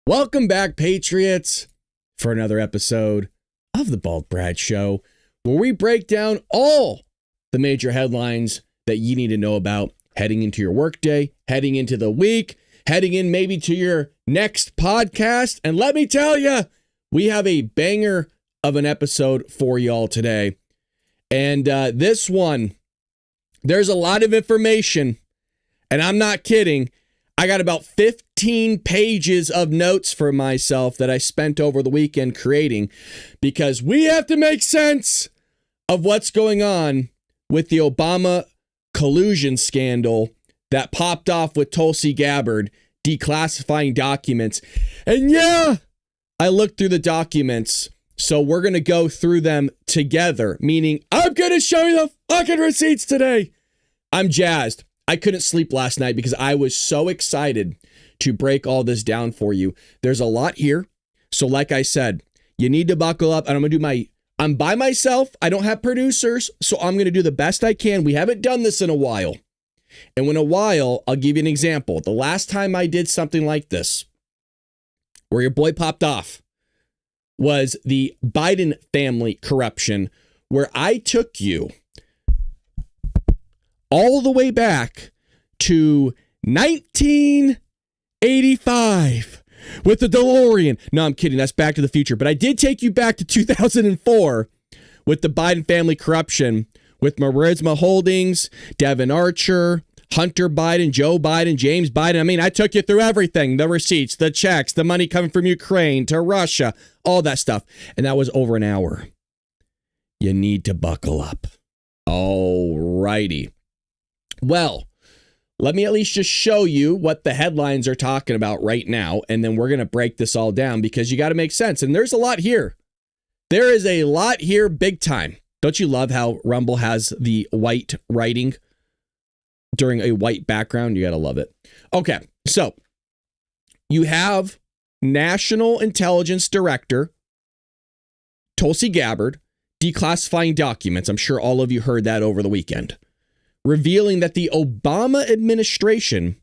Welcome back, Patriots, for another episode of the Bald Brad Show, where we break down all the major headlines that you need to know about heading into your workday, heading into the week, heading in maybe to your next podcast. And let me tell you, we have a banger of an episode for y'all today. And this one, there's a lot of information, and I'm not kidding. I got about 15 pages of notes for myself that I spent over the weekend creating because we have to make sense of what's going on with the Obama collusion scandal that popped off with Tulsi Gabbard declassifying documents. And yeah, I looked through the documents, so we're going to go through them together, meaning I'm going to show you the fucking receipts today. I'm jazzed. I couldn't sleep last night because I was so excited to break all this down for you. There's a lot here. So like I said, you need to buckle up, and I'm by myself. I don't have producers, so I'm going to do the best I can. We haven't done this in a while. And in a while, I'll give you an example. The last time I did something like this, where your boy popped off, was the Biden family corruption, where I took you all the way back to 1985 with the DeLorean. No, I'm kidding. That's Back to the Future. But I did take you back to 2004 with the Biden family corruption with Burisma Holdings, Devin Archer, Hunter Biden, Joe Biden, James Biden. I mean, I took you through everything. The receipts, the checks, the money coming from Ukraine to Russia, all that stuff. And that was over an hour. You need to buckle up. All righty. Well, let me at least just show you what the headlines are talking about right now, and then we're going to break this all down because you got to make sense. And there's a lot here. There is a lot here big time. Don't you love how Rumble has the white writing during a white background? You got to love it. Okay, so you have National Intelligence Director Tulsi Gabbard declassifying documents. I'm sure all of you heard that over the weekend, revealing that the Obama administration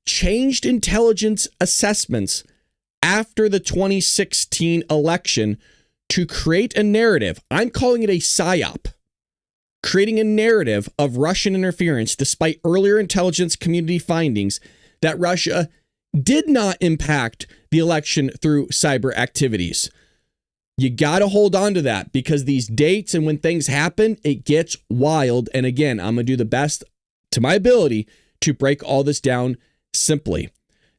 changed intelligence assessments after the 2016 election to create a narrative. I'm calling it a psyop, creating a narrative of Russian interference despite earlier intelligence community findings that Russia did not impact the election through cyber activities. You got to hold on to that because these dates and when things happen, it gets wild. And again, I'm going to do the best to my ability to break all this down simply.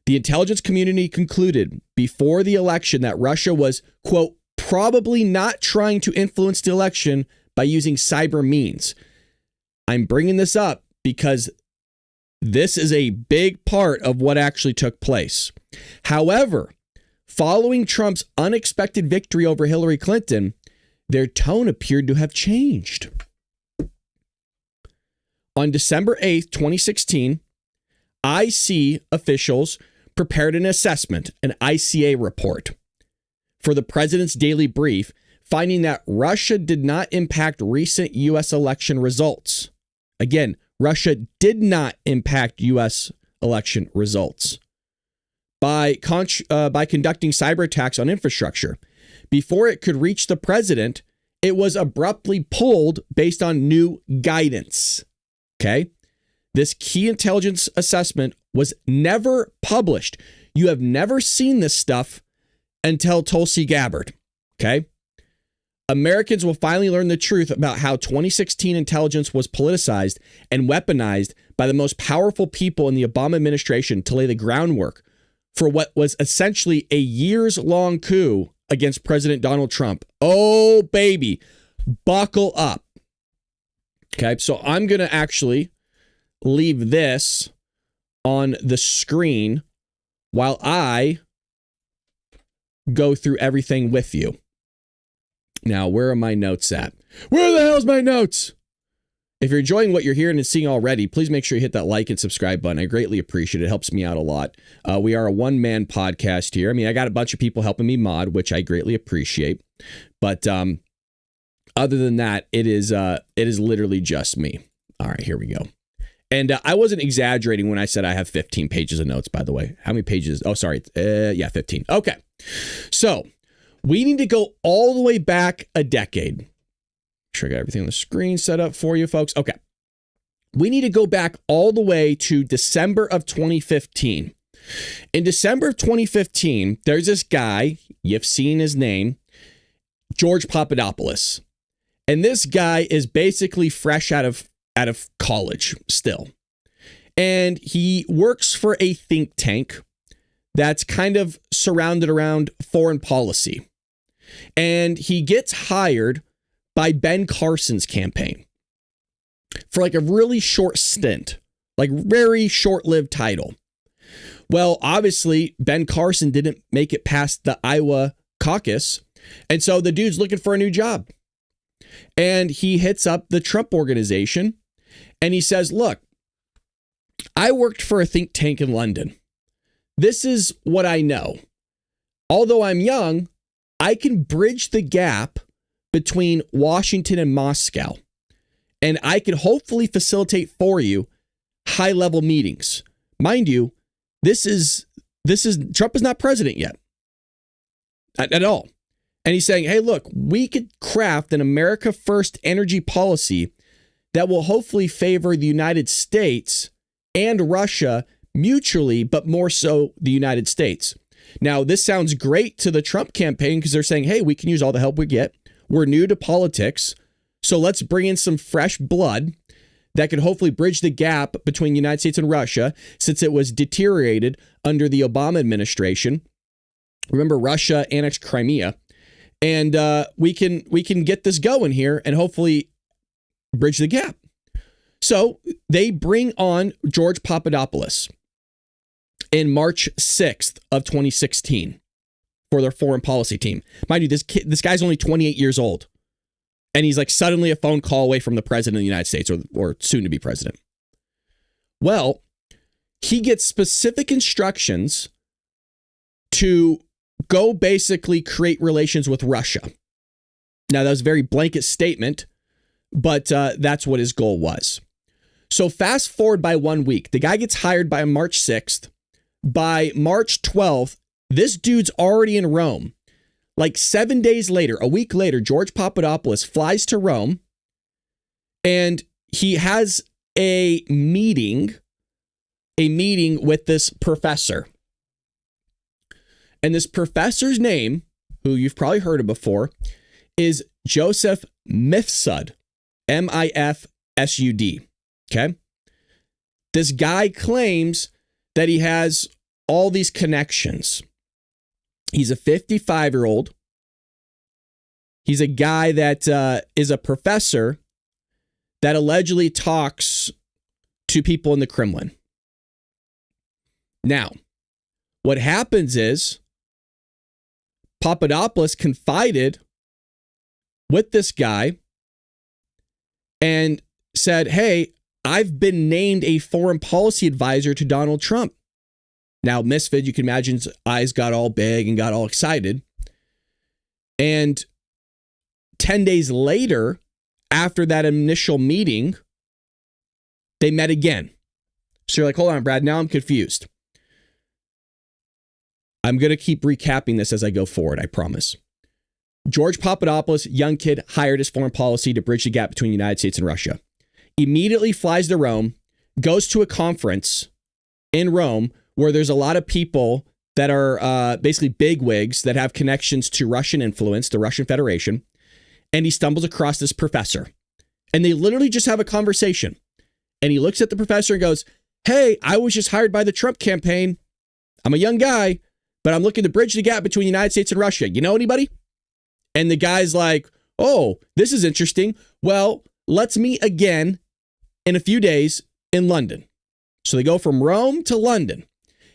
The intelligence community concluded before the election that Russia was, quote, probably not trying to influence the election by using cyber means. I'm bringing this up because this is a big part of what actually took place. However, following Trump's unexpected victory over Hillary Clinton, their tone appeared to have changed. On December 8th, 2016, IC officials prepared an assessment, an ICA report, for the president's daily brief, finding that Russia did not impact recent U.S. election results. Again, Russia did not impact U.S. election results by conducting cyber attacks on infrastructure. Before it could reach the president, it was abruptly pulled based on new guidance. Okay? This key intelligence assessment was never published. You have never seen this stuff until Tulsi Gabbard. Okay? Americans will finally learn the truth about how 2016 intelligence was politicized and weaponized by the most powerful people in the Obama administration to lay the groundwork for what was essentially a years-long coup against President Donald Trump. Oh, baby, buckle up. Okay, so I'm going to actually leave this on the screen while I go through everything with you. Now, where are my notes at? Where the hell's my notes? If you're enjoying what you're hearing and seeing already, please make sure you hit that like and subscribe button. I greatly appreciate it. It helps me out a lot. We are a one-man podcast here. I mean, I got a bunch of people helping me mod, which I greatly appreciate. But other than that, it is literally just me. All right, here we go. And I wasn't exaggerating when I said I have 15 pages of notes, by the way. How many pages? Oh, sorry. Yeah, 15. Okay. So we need to go all the way back a decade. Make sure I got everything on the screen set up for you, folks. Okay. We need to go back all the way to December of 2015. In December of 2015, there's this guy, you've seen his name, George Papadopoulos. And this guy is basically fresh out of college still. And he works for a think tank that's kind of surrounded around foreign policy. And he gets hired by Ben Carson's campaign for like a really short stint, like very short-lived title. Well, obviously, Ben Carson didn't make it past the Iowa caucus. And so the dude's looking for a new job. And he hits up the Trump organization and he says, look, I worked for a think tank in London. This is what I know. Although I'm young, I can bridge the gap between Washington and Moscow. And I can hopefully facilitate for you high-level meetings. Mind you, this is Trump is not president yet. At all. And he's saying, hey, look, we could craft an America First energy policy that will hopefully favor the United States and Russia mutually, but more so the United States. Now, this sounds great to the Trump campaign because they're saying, hey, we can use all the help we get. We're new to politics. So let's bring in some fresh blood that could hopefully bridge the gap between the United States and Russia since it was deteriorated under the Obama administration. Remember, Russia annexed Crimea. And we can get this going here and hopefully bridge the gap. So they bring on George Papadopoulos in March 6th of 2016 for their foreign policy team. Mind you, this guy's only 28 years old. And he's like suddenly a phone call away from the president of the United States or soon to be president. Well, he gets specific instructions to go basically create relations with Russia. Now, that was a very blanket statement, but that's what his goal was. So fast forward by 1 week, the guy gets hired by March 6th. By March 12th, this dude's already in Rome. Like 7 days later, a week later, George Papadopoulos flies to Rome and he has a meeting with this professor. And this professor's name, who you've probably heard of before, is Joseph Mifsud, Mifsud. Okay. This guy claims that he has all these connections. He's a 55-year-old. He's a guy that is a professor that allegedly talks to people in the Kremlin. Now, what happens is Papadopoulos confided with this guy and said, hey, I've been named a foreign policy advisor to Donald Trump. Now, Misfit, you can imagine his eyes got all big and got all excited. And 10 days later, after that initial meeting, they met again. So you're like, hold on, Brad, now I'm confused. I'm going to keep recapping this as I go forward, I promise. George Papadopoulos, young kid, hired as foreign policy to bridge the gap between the United States and Russia. Immediately flies to Rome, goes to a conference in Rome where there's a lot of people that are basically bigwigs that have connections to Russian influence, the Russian Federation. And he stumbles across this professor. And they literally just have a conversation. And he looks at the professor and goes, hey, I was just hired by the Trump campaign. I'm a young guy, but I'm looking to bridge the gap between the United States and Russia. You know anybody? And the guy's like, oh, this is interesting. Well, let's meet again in a few days in London. So they go from Rome to London.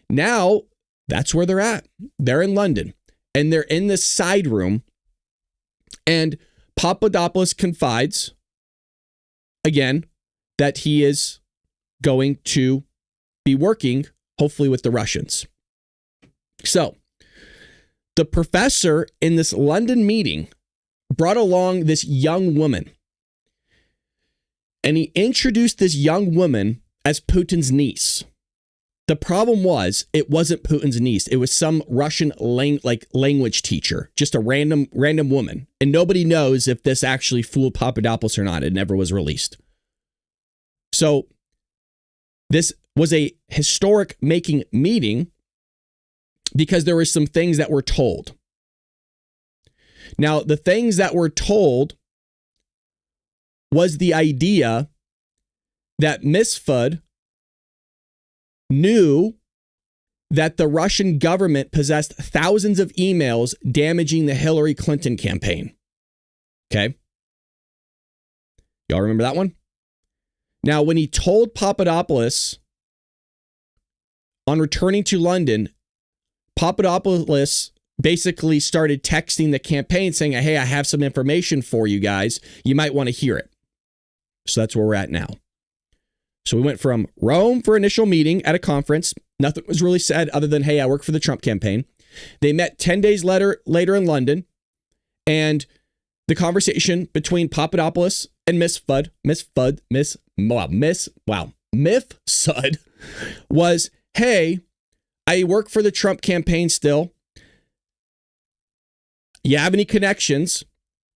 Now, that's where they're at. They're in London. And they're in this side room. And Papadopoulos confides, again, that he is going to be working, hopefully, with the Russians. So, the professor in this London meeting brought along this young woman. And he introduced this young woman as Putin's niece. The problem was it wasn't Putin's niece. It was some Russian language teacher, just a random woman. And nobody knows if this actually fooled Papadopoulos or not. It never was released. So this was a historic making meeting because there were some things that were told. Now, the things that were told was the idea that Misfud knew that the Russian government possessed thousands of emails damaging the Hillary Clinton campaign. Okay. Y'all remember that one? Now, when he told Papadopoulos on returning to London, Papadopoulos basically started texting the campaign saying, hey, I have some information for you guys. You might want to hear it. So that's where we're at now. So we went from Rome for initial meeting at a conference. Nothing was really said other than, hey, I work for the Trump campaign. They met 10 days later in London. And the conversation between Papadopoulos and Mifsud was, hey, I work for the Trump campaign still. You have any connections?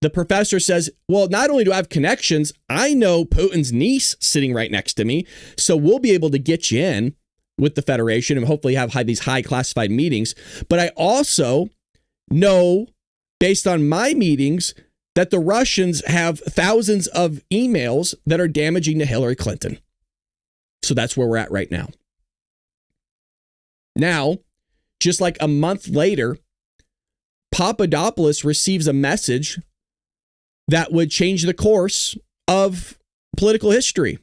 The professor says, well, not only do I have connections, I know Putin's niece sitting right next to me. So we'll be able to get you in with the Federation and hopefully have these high classified meetings. But I also know, based on my meetings, that the Russians have thousands of emails that are damaging to Hillary Clinton. So that's where we're at right now. Now, just like a month later, Papadopoulos receives a message that would change the course of political history.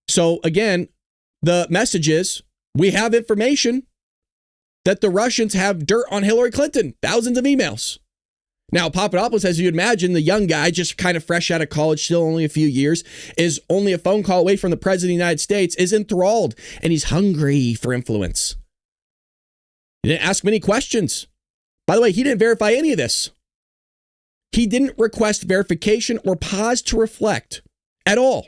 So again, the message is, we have information that the Russians have dirt on Hillary Clinton, thousands of emails. Now, Papadopoulos, as you'd imagine, the young guy, just kind of fresh out of college, still only a few years, is only a phone call away from the president of the United States, is enthralled, and he's hungry for influence. He didn't ask many questions. By the way, he didn't verify any of this. He didn't request verification or pause to reflect at all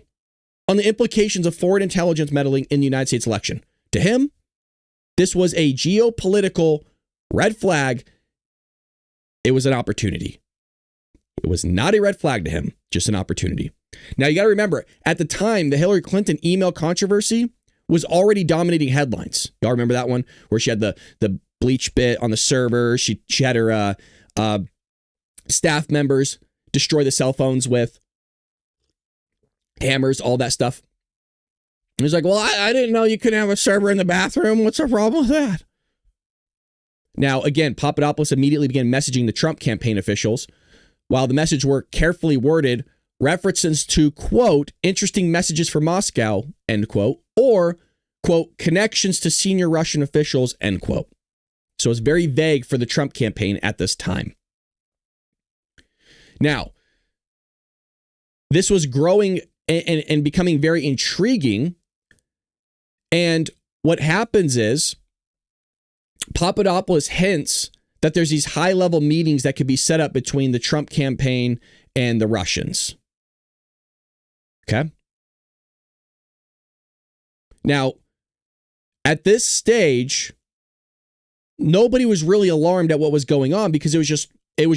on the implications of foreign intelligence meddling in the United States election. To him, this was a geopolitical red flag. It was an opportunity. It was not a red flag to him, just an opportunity. Now, you got to remember, at the time, the Hillary Clinton email controversy was already dominating headlines. Y'all remember that one where she had the bleach bit on the server? She had her staff members destroy the cell phones with hammers, all that stuff. He was like, well, I didn't know you couldn't have a server in the bathroom. What's the problem with that? Now, again, Papadopoulos immediately began messaging the Trump campaign officials. While the message were carefully worded, references to, quote, interesting messages from Moscow, end quote, or, quote, connections to senior Russian officials, end quote. So it's very vague for the Trump campaign at this time. Now, this was growing and becoming very intriguing. And what happens is Papadopoulos hints that there's these high-level meetings that could be set up between the Trump campaign and the Russians. Okay? Now, at this stage, nobody was really alarmed at what was going on because it was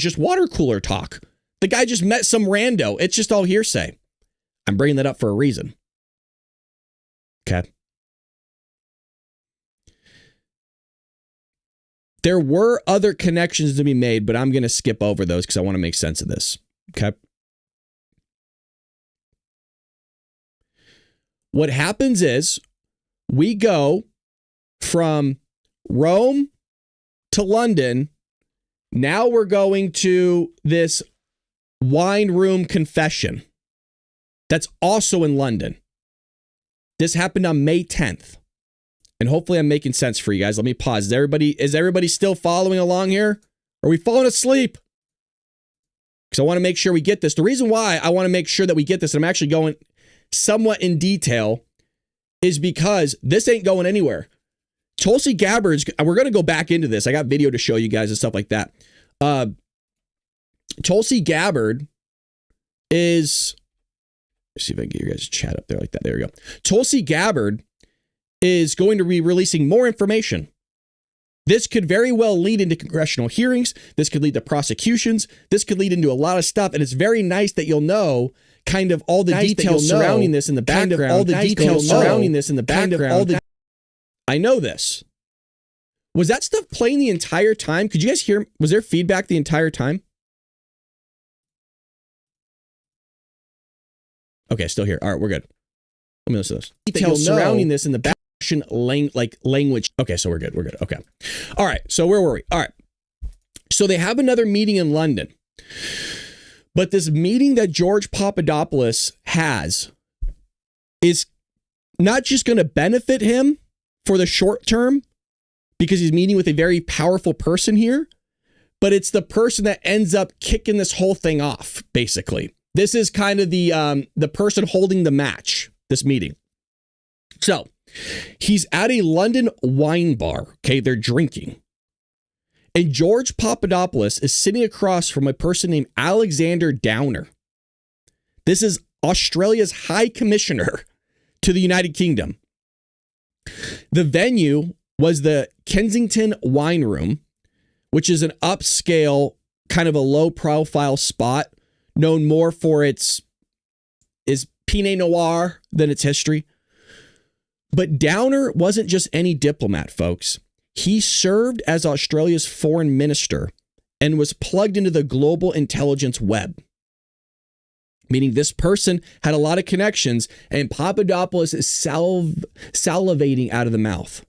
just water cooler talk. The guy just met some rando. It's just all hearsay. I'm bringing that up for a reason. Okay. There were other connections to be made, but I'm going to skip over those because I want to make sense of this. Okay. What happens is we go from Rome to London. Now we're going to this wine room confession that's also in London. This happened on May 10th. And hopefully I'm making sense for you guys. Let me pause. Is everybody still following along here? Are we falling asleep? Because I want to make sure we get this. The reason why I want to make sure that we get this, and I'm actually going somewhat in detail, is because this ain't going anywhere. Tulsi Gabbard's, we're going to go back into this. I got video to show you guys and stuff like that. Tulsi Gabbard is Let's see if I can get your guys' chat up there like that. There we go. Tulsi Gabbard is going to be releasing more information. This could very well lead into congressional hearings. This could lead to prosecutions. This could lead into a lot of stuff. And it's very nice that you'll know kind of all the details surrounding this in the background. All the details surrounding this in the background. I know this. Was that stuff playing the entire time? Could you guys hear? Was there feedback the entire time? Okay, still here. All right, we're good. Let me listen to this. Details surrounding this in the background. Language. Okay, so we're good. We're good. Okay. All right. So where were we? All right. So they have another meeting in London. But this meeting that George Papadopoulos has is not just going to benefit him for the short term because he's meeting with a very powerful person here, but it's the person that ends up kicking this whole thing off, basically. This is kind of the person holding the match, this meeting. So he's at a London wine bar. Okay, they're drinking. And George Papadopoulos is sitting across from a person named Alexander Downer. This is Australia's High Commissioner to the United Kingdom. The venue was the Kensington Wine Room, which is an upscale, kind of a low-profile spot, known more for its Pinot Noir than its history. But Downer wasn't just any diplomat, folks. He served as Australia's foreign minister and was plugged into the global intelligence web. Meaning this person had a lot of connections, and Papadopoulos is salivating out of the mouth.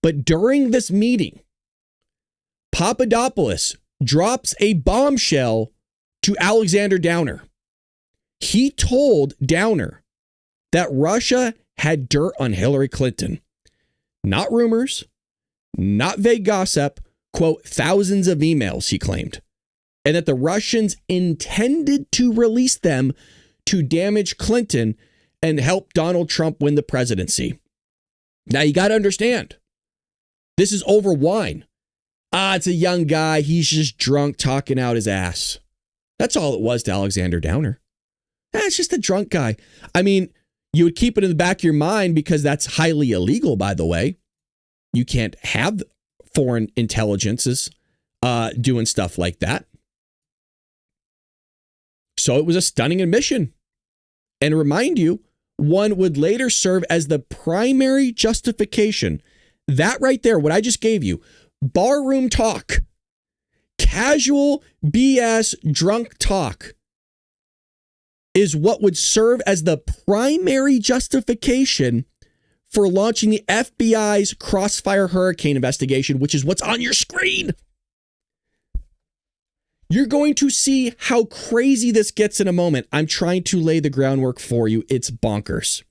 But during this meeting, Papadopoulos drops a bombshell to Alexander Downer. He told Downer that Russia had dirt on Hillary Clinton. Not rumors, not vague gossip, quote, thousands of emails, he claimed. And that the Russians intended to release them to damage Clinton and help Donald Trump win the presidency. Now you got to understand, this is over wine. It's a young guy. He's just drunk talking out his ass. That's all it was to Alexander Downer. It's just a drunk guy. I mean, you would keep it in the back of your mind because that's highly illegal, by the way. You can't have foreign intelligences doing stuff like that. So it was a stunning admission. And remind you, one would later serve as the primary justification. That right there, what I just gave you, barroom talk, casual BS drunk talk, is what would serve as the primary justification for launching the FBI's Crossfire Hurricane investigation, which is what's on your screen. You're going to see how crazy this gets in a moment. I'm trying to lay the groundwork for you. It's bonkers.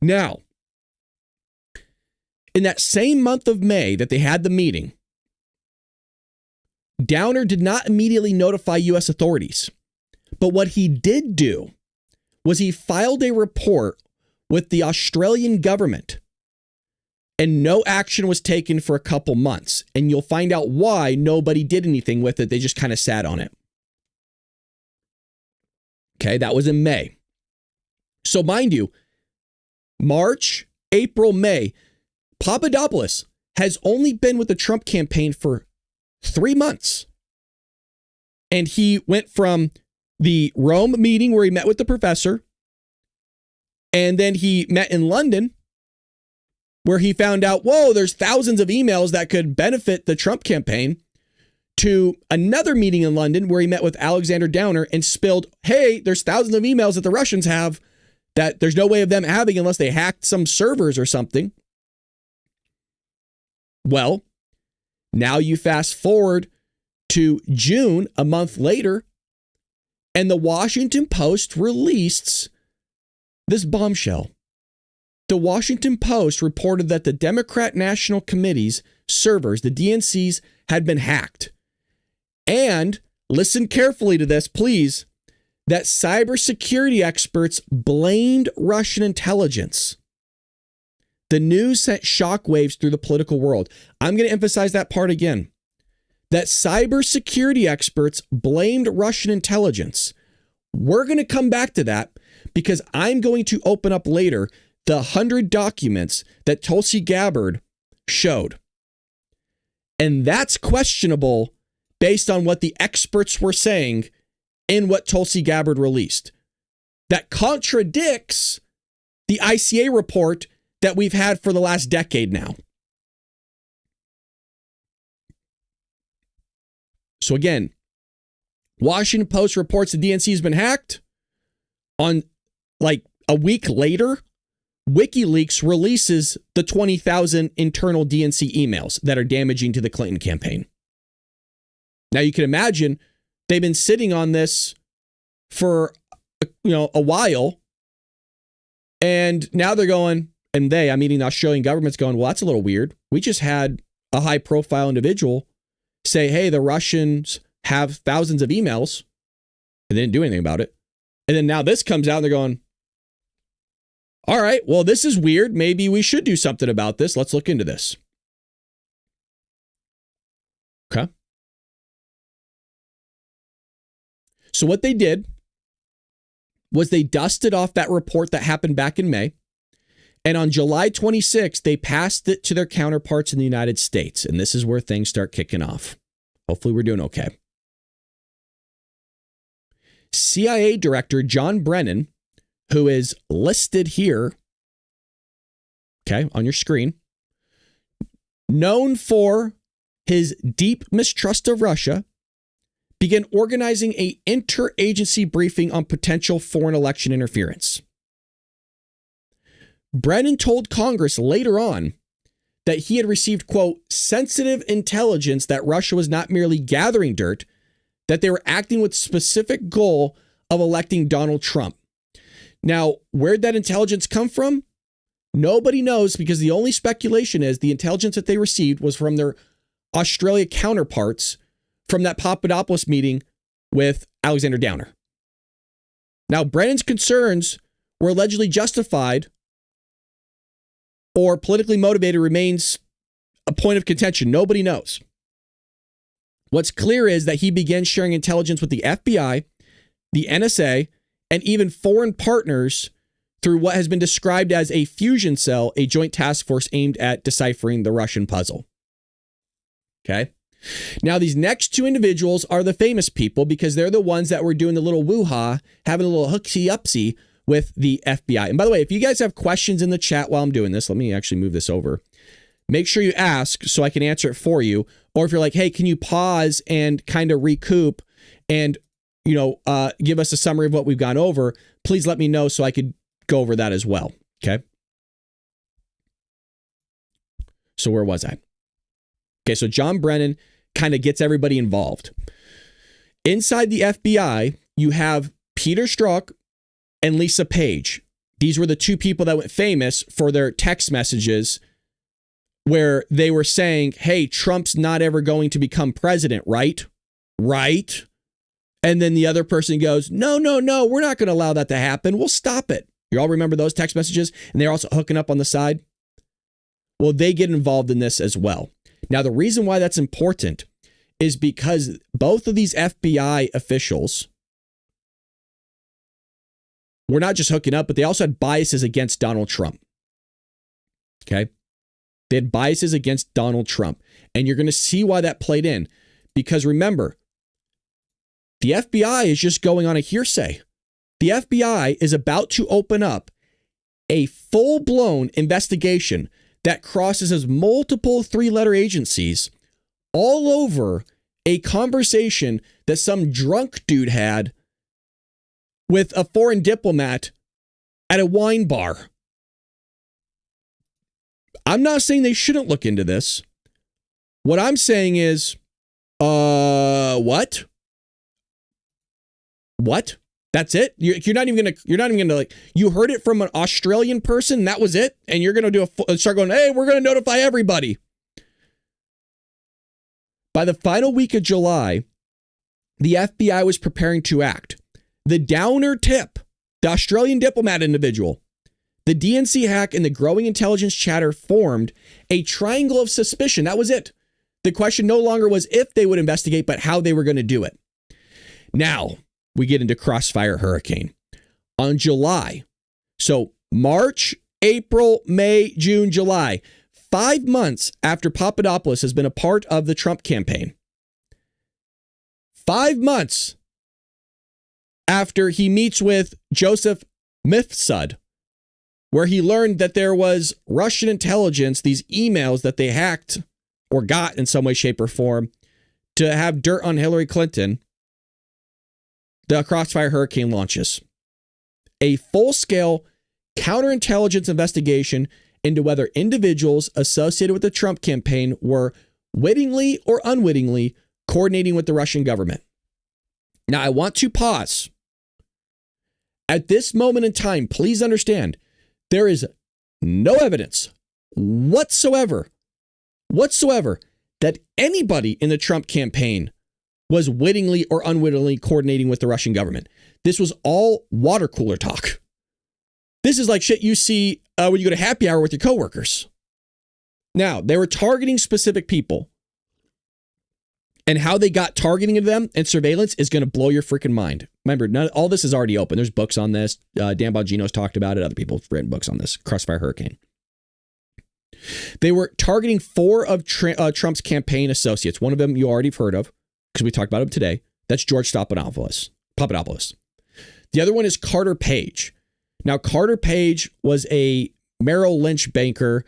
Now, in that same month of May that they had the meeting, Downer did not immediately notify U.S. authorities. But what he did do was he filed a report with the Australian government, and no action was taken for a couple months. And you'll find out why nobody did anything with it. They just kind of sat on it. Okay, that was in May. So mind you, March, April, May, Papadopoulos has only been with the Trump campaign for 3 months. And he went from the Rome meeting where he met with the professor, and then he met in London where he found out, whoa, there's thousands of emails that could benefit the Trump campaign, to another meeting in London where he met with Alexander Downer and spilled, hey, there's thousands of emails that the Russians have that there's no way of them having unless they hacked some servers or something. Well, now you fast forward to June, a month later, and the Washington Post released this bombshell. The Washington Post reported that the Democrat National Committee's servers, the DNCs, had been hacked. And listen carefully to this, please, that cybersecurity experts blamed Russian intelligence. The news sent shockwaves through the political world. I'm going to emphasize that part again. That cybersecurity experts blamed Russian intelligence. We're going to come back to that because I'm going to open up later the 100 documents that Tulsi Gabbard showed. And that's questionable based on what the experts were saying in what Tulsi Gabbard released. That contradicts the ICA report that we've had for the last decade now. So again, Washington Post reports the DNC has been hacked. On like a week later, WikiLeaks releases the 20,000 internal DNC emails that are damaging to the Clinton campaign. Now you can imagine they've been sitting on this for a while, and now they're going, and I'm meaning the Australian government's going, well, that's a little weird. We just had a high-profile individual say, hey, the Russians have thousands of emails, and they didn't do anything about it. And then now this comes out, and they're going, all right, well, this is weird. Maybe we should do something about this. Let's look into this. Okay. So what they did was they dusted off that report that happened back in May. And on July 26th, they passed it to their counterparts in the United States. And this is where things start kicking off. Hopefully we're doing okay. CIA Director John Brennan, who is listed here, okay, on your screen, known for his deep mistrust of Russia, began organizing an interagency briefing on potential foreign election interference. Brennan told Congress later on that he had received, quote, sensitive intelligence that Russia was not merely gathering dirt, that they were acting with specific goal of electing Donald Trump. Now, where'd that intelligence come from? Nobody knows, because the only speculation is the intelligence that they received was from their Australia counterparts from that Papadopoulos meeting with Alexander Downer. Now, Brennan's concerns were allegedly justified or politically motivated remains a point of contention. Nobody knows. What's clear is that he began sharing intelligence with the FBI, the NSA, and even foreign partners through what has been described as a fusion cell, a joint task force aimed at deciphering the Russian puzzle. Okay. Now, these next two individuals are the famous people because they're the ones that were doing the little woo-ha, having a little hooksy-upsy with the FBI. And by the way, if you guys have questions in the chat while I'm doing this, let me actually move this over. Make sure you ask so I can answer it for you. Or if you're like, hey, can you pause and kind of recoup and, give us a summary of what we've gone over, please let me know so I could go over that as well. Okay. So where was I? Okay, so John Brennan kind of gets everybody involved. Inside the FBI, you have Peter Strzok and Lisa Page. These were the two people that went famous for their text messages where they were saying, hey, Trump's not ever going to become president, right? Right? And then the other person goes, no, we're not going to allow that to happen. We'll stop it. You all remember those text messages? And they're also hooking up on the side. Well, they get involved in this as well. Now, the reason why that's important is because both of these FBI officials were not just hooking up, but they also had biases against Donald Trump. Okay? They had biases against Donald Trump. And you're going to see why that played in. Because remember, the FBI is just going on a hearsay. The FBI is about to open up a full-blown investigation that crosses as multiple three-letter agencies all over a conversation that some drunk dude had with a foreign diplomat at a wine bar. I'm not saying they shouldn't look into this. What I'm saying is, what? What? That's it? You're not even gonna like, you heard it from an Australian person, that was it? And you're gonna start going, hey, we're gonna notify everybody. By the final week of July, the FBI was preparing to act. The Downer tip, the Australian diplomat individual, the DNC hack, and the growing intelligence chatter formed a triangle of suspicion. That was it. The question no longer was if they would investigate, but how they were going to do it. Now, we get into Crossfire Hurricane. On July, so March, April, May, June, July, 5 months after Papadopoulos has been a part of the Trump campaign, 5 months after he meets with Joseph Mifsud, where he learned that there was Russian intelligence, these emails that they hacked or got in some way, shape, or form to have dirt on Hillary Clinton, the Crossfire Hurricane launches. A full-scale counterintelligence investigation into whether individuals associated with the Trump campaign were wittingly or unwittingly coordinating with the Russian government. Now, I want to pause. At this moment in time, please understand, there is no evidence whatsoever that anybody in the Trump campaign was wittingly or unwittingly coordinating with the Russian government. This was all water cooler talk. This is like shit you see when you go to happy hour with your coworkers. Now, they were targeting specific people. And how they got targeting of them and surveillance is going to blow your freaking mind. Remember, all this is already open. There's books on this. Dan Bongino's talked about it. Other people have written books on this. Crossfire Hurricane. They were targeting 4 of Trump's campaign associates. One of them you already have heard of because we talked about him today. That's George Papadopoulos. The other one is Carter Page. Now, Carter Page was a Merrill Lynch banker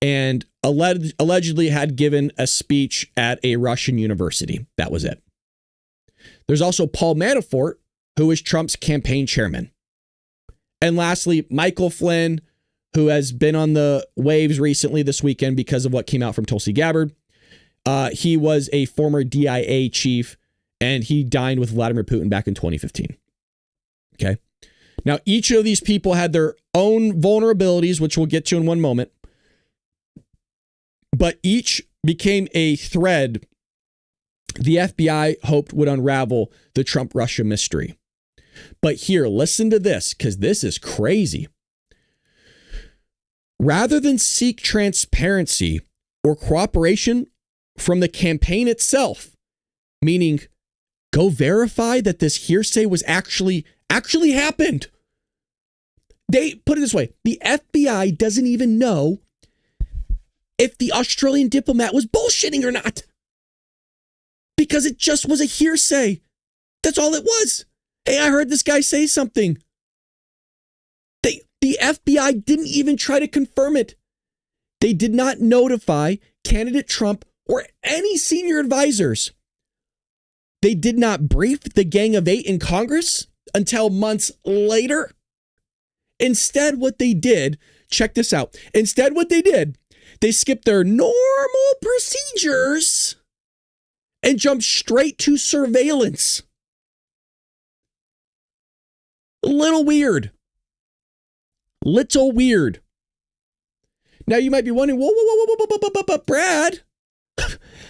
and allegedly had given a speech at a Russian university. That was it. There's also Paul Manafort, who is Trump's campaign chairman. And lastly, Michael Flynn, who has been on the waves recently this weekend because of what came out from Tulsi Gabbard. He was a former DIA chief, and he dined with Vladimir Putin back in 2015. Okay. Now, each of these people had their own vulnerabilities, which we'll get to in one moment. But each became a thread the FBI hoped would unravel the Trump-Russia mystery. But here, listen to this, because this is crazy. Rather than seek transparency or cooperation from the campaign itself, meaning go verify that this hearsay was actually happened. They put it this way. The FBI doesn't even know if the Australian diplomat was bullshitting or not. Because it just was a hearsay. That's all it was. Hey, I heard this guy say something. The FBI didn't even try to confirm it. They did not notify candidate Trump or any senior advisors. They did not brief the Gang of 8 in Congress until months later. Instead, what they did, check this out. Instead, what they did, they skipped their normal procedures and jumped straight to surveillance. Little weird. Now you might be wondering, whoa, Brad,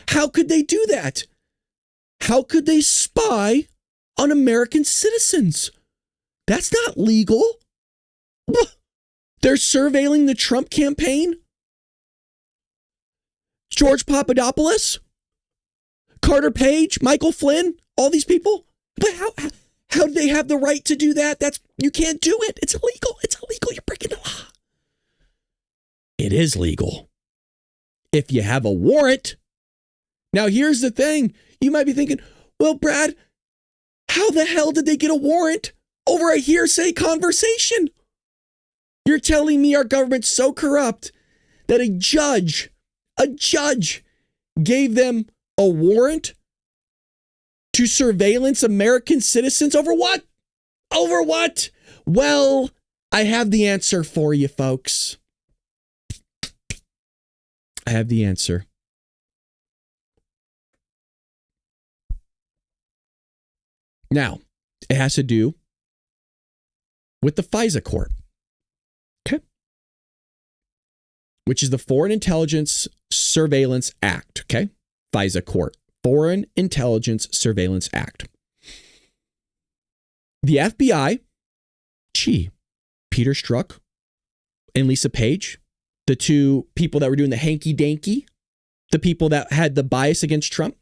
how could they do that? How could they spy on American citizens? That's not legal. They're surveilling the Trump campaign? George Papadopoulos? Carter Page? Michael Flynn? All these people? But how do they have the right to do that? You can't do it. It's illegal. It's illegal. You're breaking the law. It is legal if you have a warrant. Now, here's the thing. You might be thinking, well, Brad, how the hell did they get a warrant over a hearsay conversation? You're telling me our government's so corrupt that a judge gave them a warrant to surveillance American citizens over what? Over what? Well, I have the answer for you, folks. I have the answer. Now, it has to do with the FISA court. Okay. Which is the Foreign Intelligence Surveillance Act. Okay. FISA court. Foreign Intelligence Surveillance Act. The FBI, Peter Strzok and Lisa Page, the two people that were doing the hanky-danky, the people that had the bias against Trump,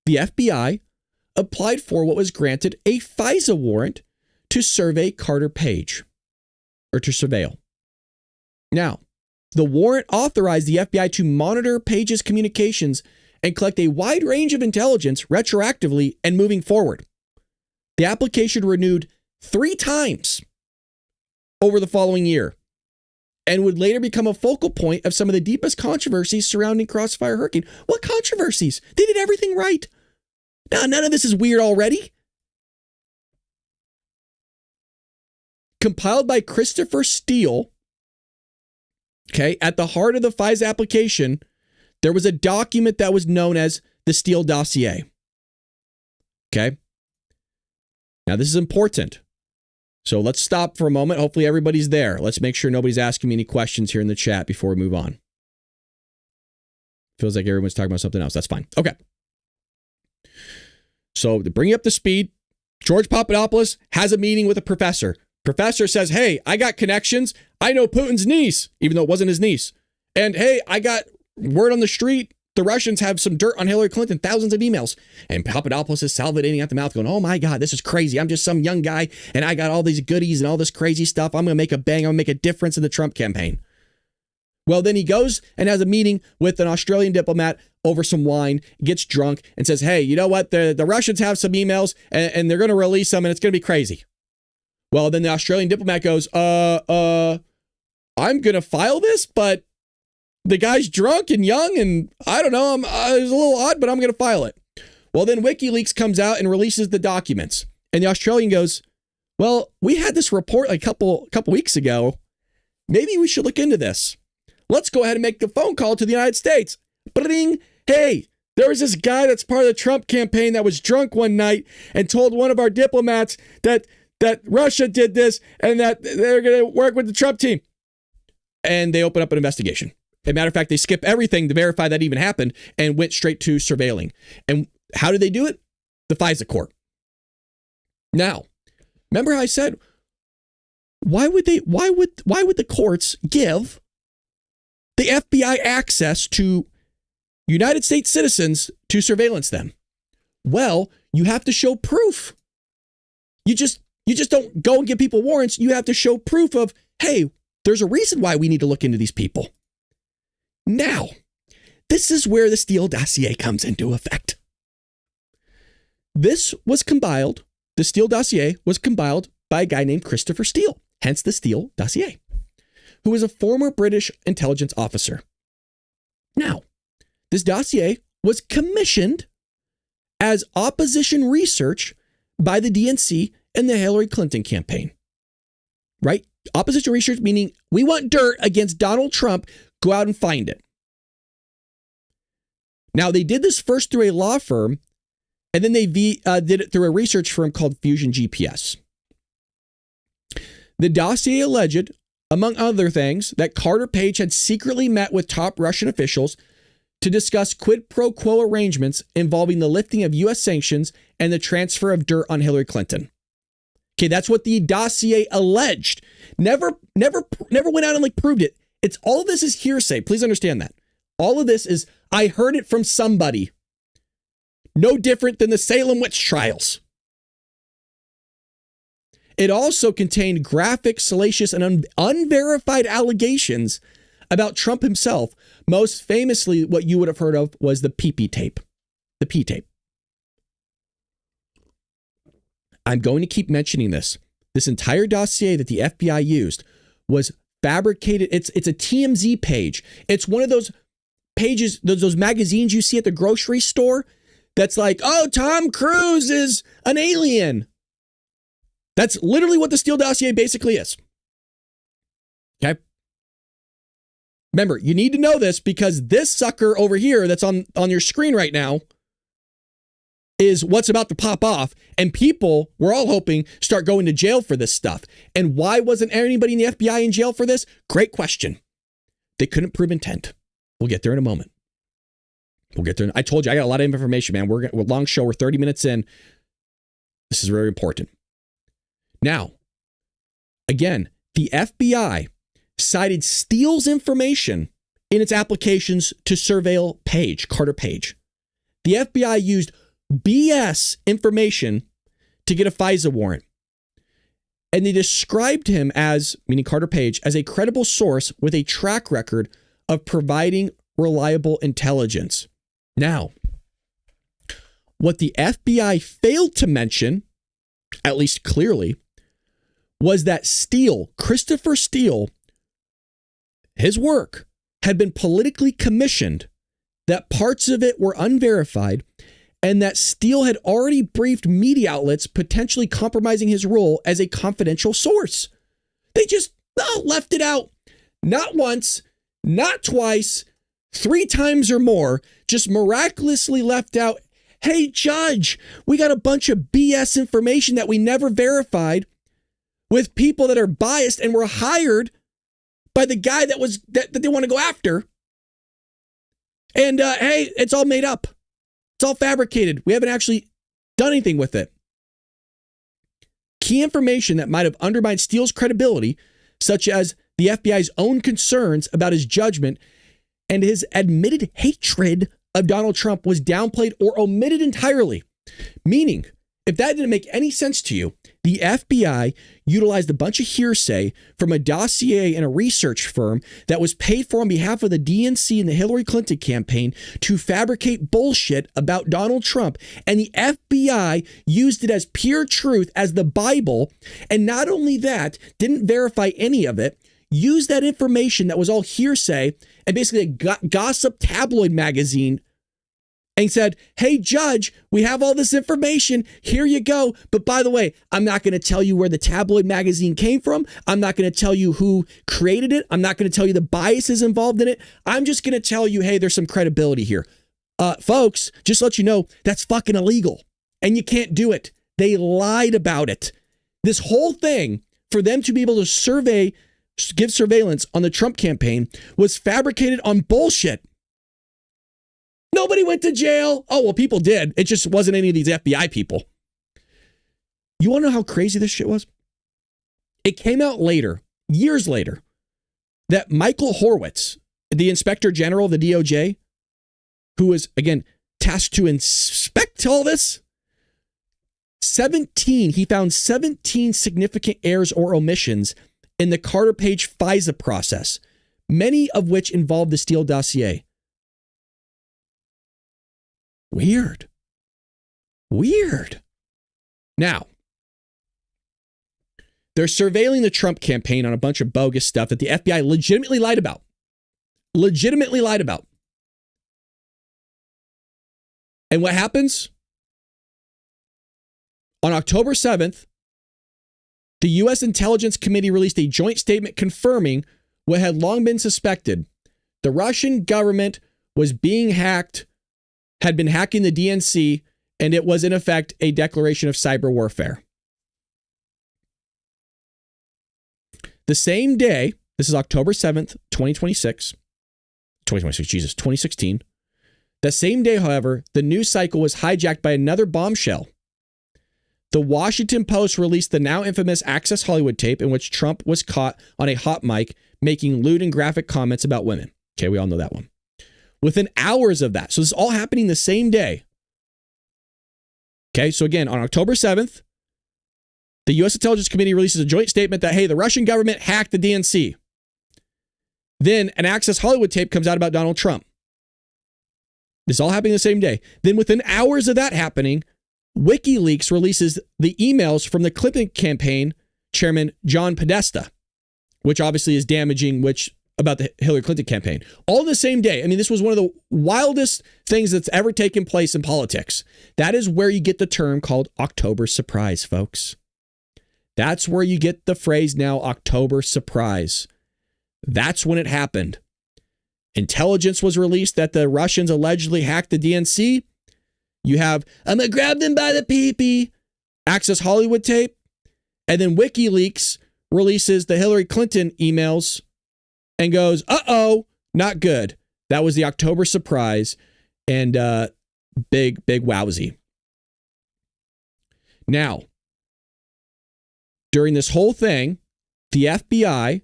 the FBI applied for what was granted a FISA warrant to survey Carter Page, or to surveil. Now, the warrant authorized the FBI to monitor Page's communications and collect a wide range of intelligence retroactively and moving forward. The application renewed 3 times over the following year and would later become a focal point of some of the deepest controversies surrounding Crossfire Hurricane. What controversies? They did everything right. Now, none of this is weird already. Compiled by Christopher Steele, okay, at the heart of the FISA application, there was a document that was known as the Steele dossier. Okay. Now, this is important. So let's stop for a moment. Hopefully everybody's there. Let's make sure nobody's asking me any questions here in the chat before we move on. Feels like everyone's talking about something else. That's fine. Okay. So to bring you up to speed, George Papadopoulos has a meeting with a professor. Professor says, hey, I got connections. I know Putin's niece, even though it wasn't his niece. And hey, I got word on the street. The Russians have some dirt on Hillary Clinton, thousands of emails. And Papadopoulos is salivating at the mouth going, oh my God, this is crazy. I'm just some young guy and I got all these goodies and all this crazy stuff. I'm going to make a bang. I'm going to make a difference in the Trump campaign. Well, then he goes and has a meeting with an Australian diplomat over some wine, gets drunk and says, hey, you know what? The Russians have some emails and they're going to release them and it's going to be crazy. Well, then the Australian diplomat goes, I'm going to file this, but the guy's drunk and young, and I don't know, it's a little odd, but I'm going to file it. Well, then WikiLeaks comes out and releases the documents. And the Australian goes, well, we had this report a couple weeks ago. Maybe we should look into this. Let's go ahead and make the phone call to the United States. Bling. Hey, there was this guy that's part of the Trump campaign that was drunk one night and told one of our diplomats that Russia did this and that they're going to work with the Trump team. And they open up an investigation. As a matter of fact, they skip everything to verify that even happened and went straight to surveilling. And how did they do it? The FISA court. Now, remember how I said, why would the courts give the FBI access to United States citizens to surveillance them? Well, you have to show proof. You just don't go and give people warrants. You have to show proof of, hey, there's a reason why we need to look into these people. Now, this is where the Steele dossier comes into effect. The Steele dossier was compiled by a guy named Christopher Steele, hence the Steele dossier, who was a former British intelligence officer. Now, this dossier was commissioned as opposition research by the DNC and the Hillary Clinton campaign. Right? Opposition research meaning we want dirt against Donald Trump. Go out and find it. Now, they did this first through a law firm, and then they did it through a research firm called Fusion GPS. The dossier alleged, among other things, that Carter Page had secretly met with top Russian officials to discuss quid pro quo arrangements involving the lifting of U.S. sanctions and the transfer of dirt on Hillary Clinton. Okay, that's what the dossier alleged. Never went out and proved it. It's all of this is hearsay. Please understand that. All of this is, I heard it from somebody. No different than the Salem witch trials. It also contained graphic, salacious, and unverified allegations about Trump himself. Most famously, what you would have heard of was the PP tape. The P tape. I'm going to keep mentioning this. This entire dossier that the FBI used was fabricated. It's a TMZ page. It's one of those pages, those magazines you see at the grocery store that's like, oh, Tom Cruise is an alien. That's literally what the Steele dossier basically is. Okay. Remember, you need to know this because this sucker over here that's on your screen right now is what's about to pop off. And people, we're all hoping, start going to jail for this stuff. And why wasn't anybody in the FBI in jail for this? Great question. They couldn't prove intent. We'll get there in a moment. We'll get there. I told you, I got a lot of information, man. We're a long show. We're 30 minutes in. This is very important. Now, again, the FBI cited Steele's information in its applications to surveil Page, Carter Page. The FBI used BS information to get a FISA warrant. And they described him as, meaning Carter Page, as a credible source with a track record of providing reliable intelligence. Now, what the FBI failed to mention, at least clearly, was that Steele, Christopher Steele, his work had been politically commissioned, that parts of it were unverified, and that Steele had already briefed media outlets potentially compromising his role as a confidential source. They just left it out. Not once, not twice, 3 times or more, just miraculously left out, hey, Judge, we got a bunch of BS information that we never verified with people that are biased and were hired by the guy that they want to go after. And hey, it's all made up. It's all fabricated. We haven't actually done anything with it. Key information that might have undermined Steele's credibility, such as the FBI's own concerns about his judgment and his admitted hatred of Donald Trump, was downplayed or omitted entirely. Meaning, if that didn't make any sense to you, the FBI utilized a bunch of hearsay from a dossier and a research firm that was paid for on behalf of the DNC and the Hillary Clinton campaign to fabricate bullshit about Donald Trump. And the FBI used it as pure truth, as the Bible. And not only that, didn't verify any of it, used that information that was all hearsay and basically a gossip tabloid magazine, and said, hey, Judge, we have all this information. Here you go. But by the way, I'm not going to tell you where the tabloid magazine came from. I'm not going to tell you who created it. I'm not going to tell you the biases involved in it. I'm just going to tell you, hey, there's some credibility here. Folks, just to let you know, that's fucking illegal. And you can't do it. They lied about it. This whole thing, for them to be able to give surveillance on the Trump campaign, was fabricated on bullshit. Nobody went to jail. Oh, well, people did. It just wasn't any of these FBI people. You want to know how crazy this shit was? It came out later, years later, that Michael Horowitz, the Inspector General of the DOJ, who was, again, tasked to inspect all this, he found 17 significant errors or omissions in the Carter Page FISA process, many of which involved the Steele dossier. Weird. Now, they're surveilling the Trump campaign on a bunch of bogus stuff that the FBI legitimately lied about. And what happens? On October 7th, the U.S. Intelligence Committee released a joint statement confirming what had long been suspected. The Russian government was being hacked, had been hacking the DNC, and it was in effect a declaration of cyber warfare. The same day, this is October 7th, 2016. The same day, however, the news cycle was hijacked by another bombshell. The Washington Post released the now infamous Access Hollywood tape in which Trump was caught on a hot mic making lewd and graphic comments about women. Okay, we all know that one. Within hours of that. So this is all happening the same day. Okay, so again, on October 7th, the U.S. Intelligence Committee releases a joint statement that, hey, the Russian government hacked the DNC. Then an Access Hollywood tape comes out about Donald Trump. This is all happening the same day. Then within hours of that happening, WikiLeaks releases the emails from the Clinton campaign chairman, John Podesta, which obviously is damaging, about the Hillary Clinton campaign. All in the same day. I mean, this was one of the wildest things that's ever taken place in politics. That is where you get the term called October surprise, folks. That's where you get the phrase now, October surprise. That's when it happened. Intelligence was released that the Russians allegedly hacked the DNC. You have, I'm going to grab them by the pee-pee, Access Hollywood tape. And then WikiLeaks releases the Hillary Clinton emails and goes, uh-oh, not good. That was the October surprise, and big wowsy. Now, during this whole thing, the FBI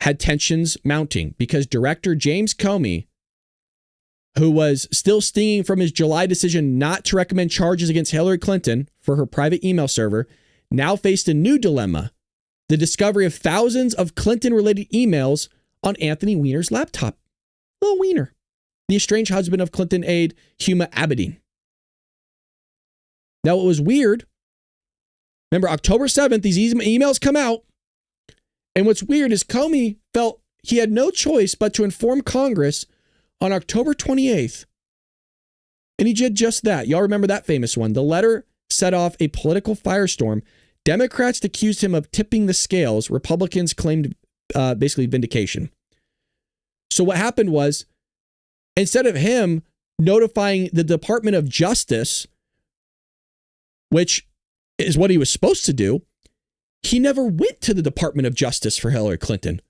had tensions mounting because Director James Comey who was still stinging from his July decision not to recommend charges against Hillary Clinton for her private email server, now faced a new dilemma: the discovery of thousands of Clinton-related emails on Anthony Weiner's laptop. Little Weiner, the estranged husband of Clinton aide Huma Abedin. Now, it was weird. Remember, October 7th, these emails come out. And what's weird is Comey felt he had no choice but to inform Congress on October 28th. And he did just that. Y'all remember that famous one. The letter set off a political firestorm. Democrats accused him of tipping the scales. Republicans claimed basically vindication. So what happened was, instead of him notifying the Department of Justice, which is what he was supposed to do, he never went to the Department of Justice for Hillary Clinton.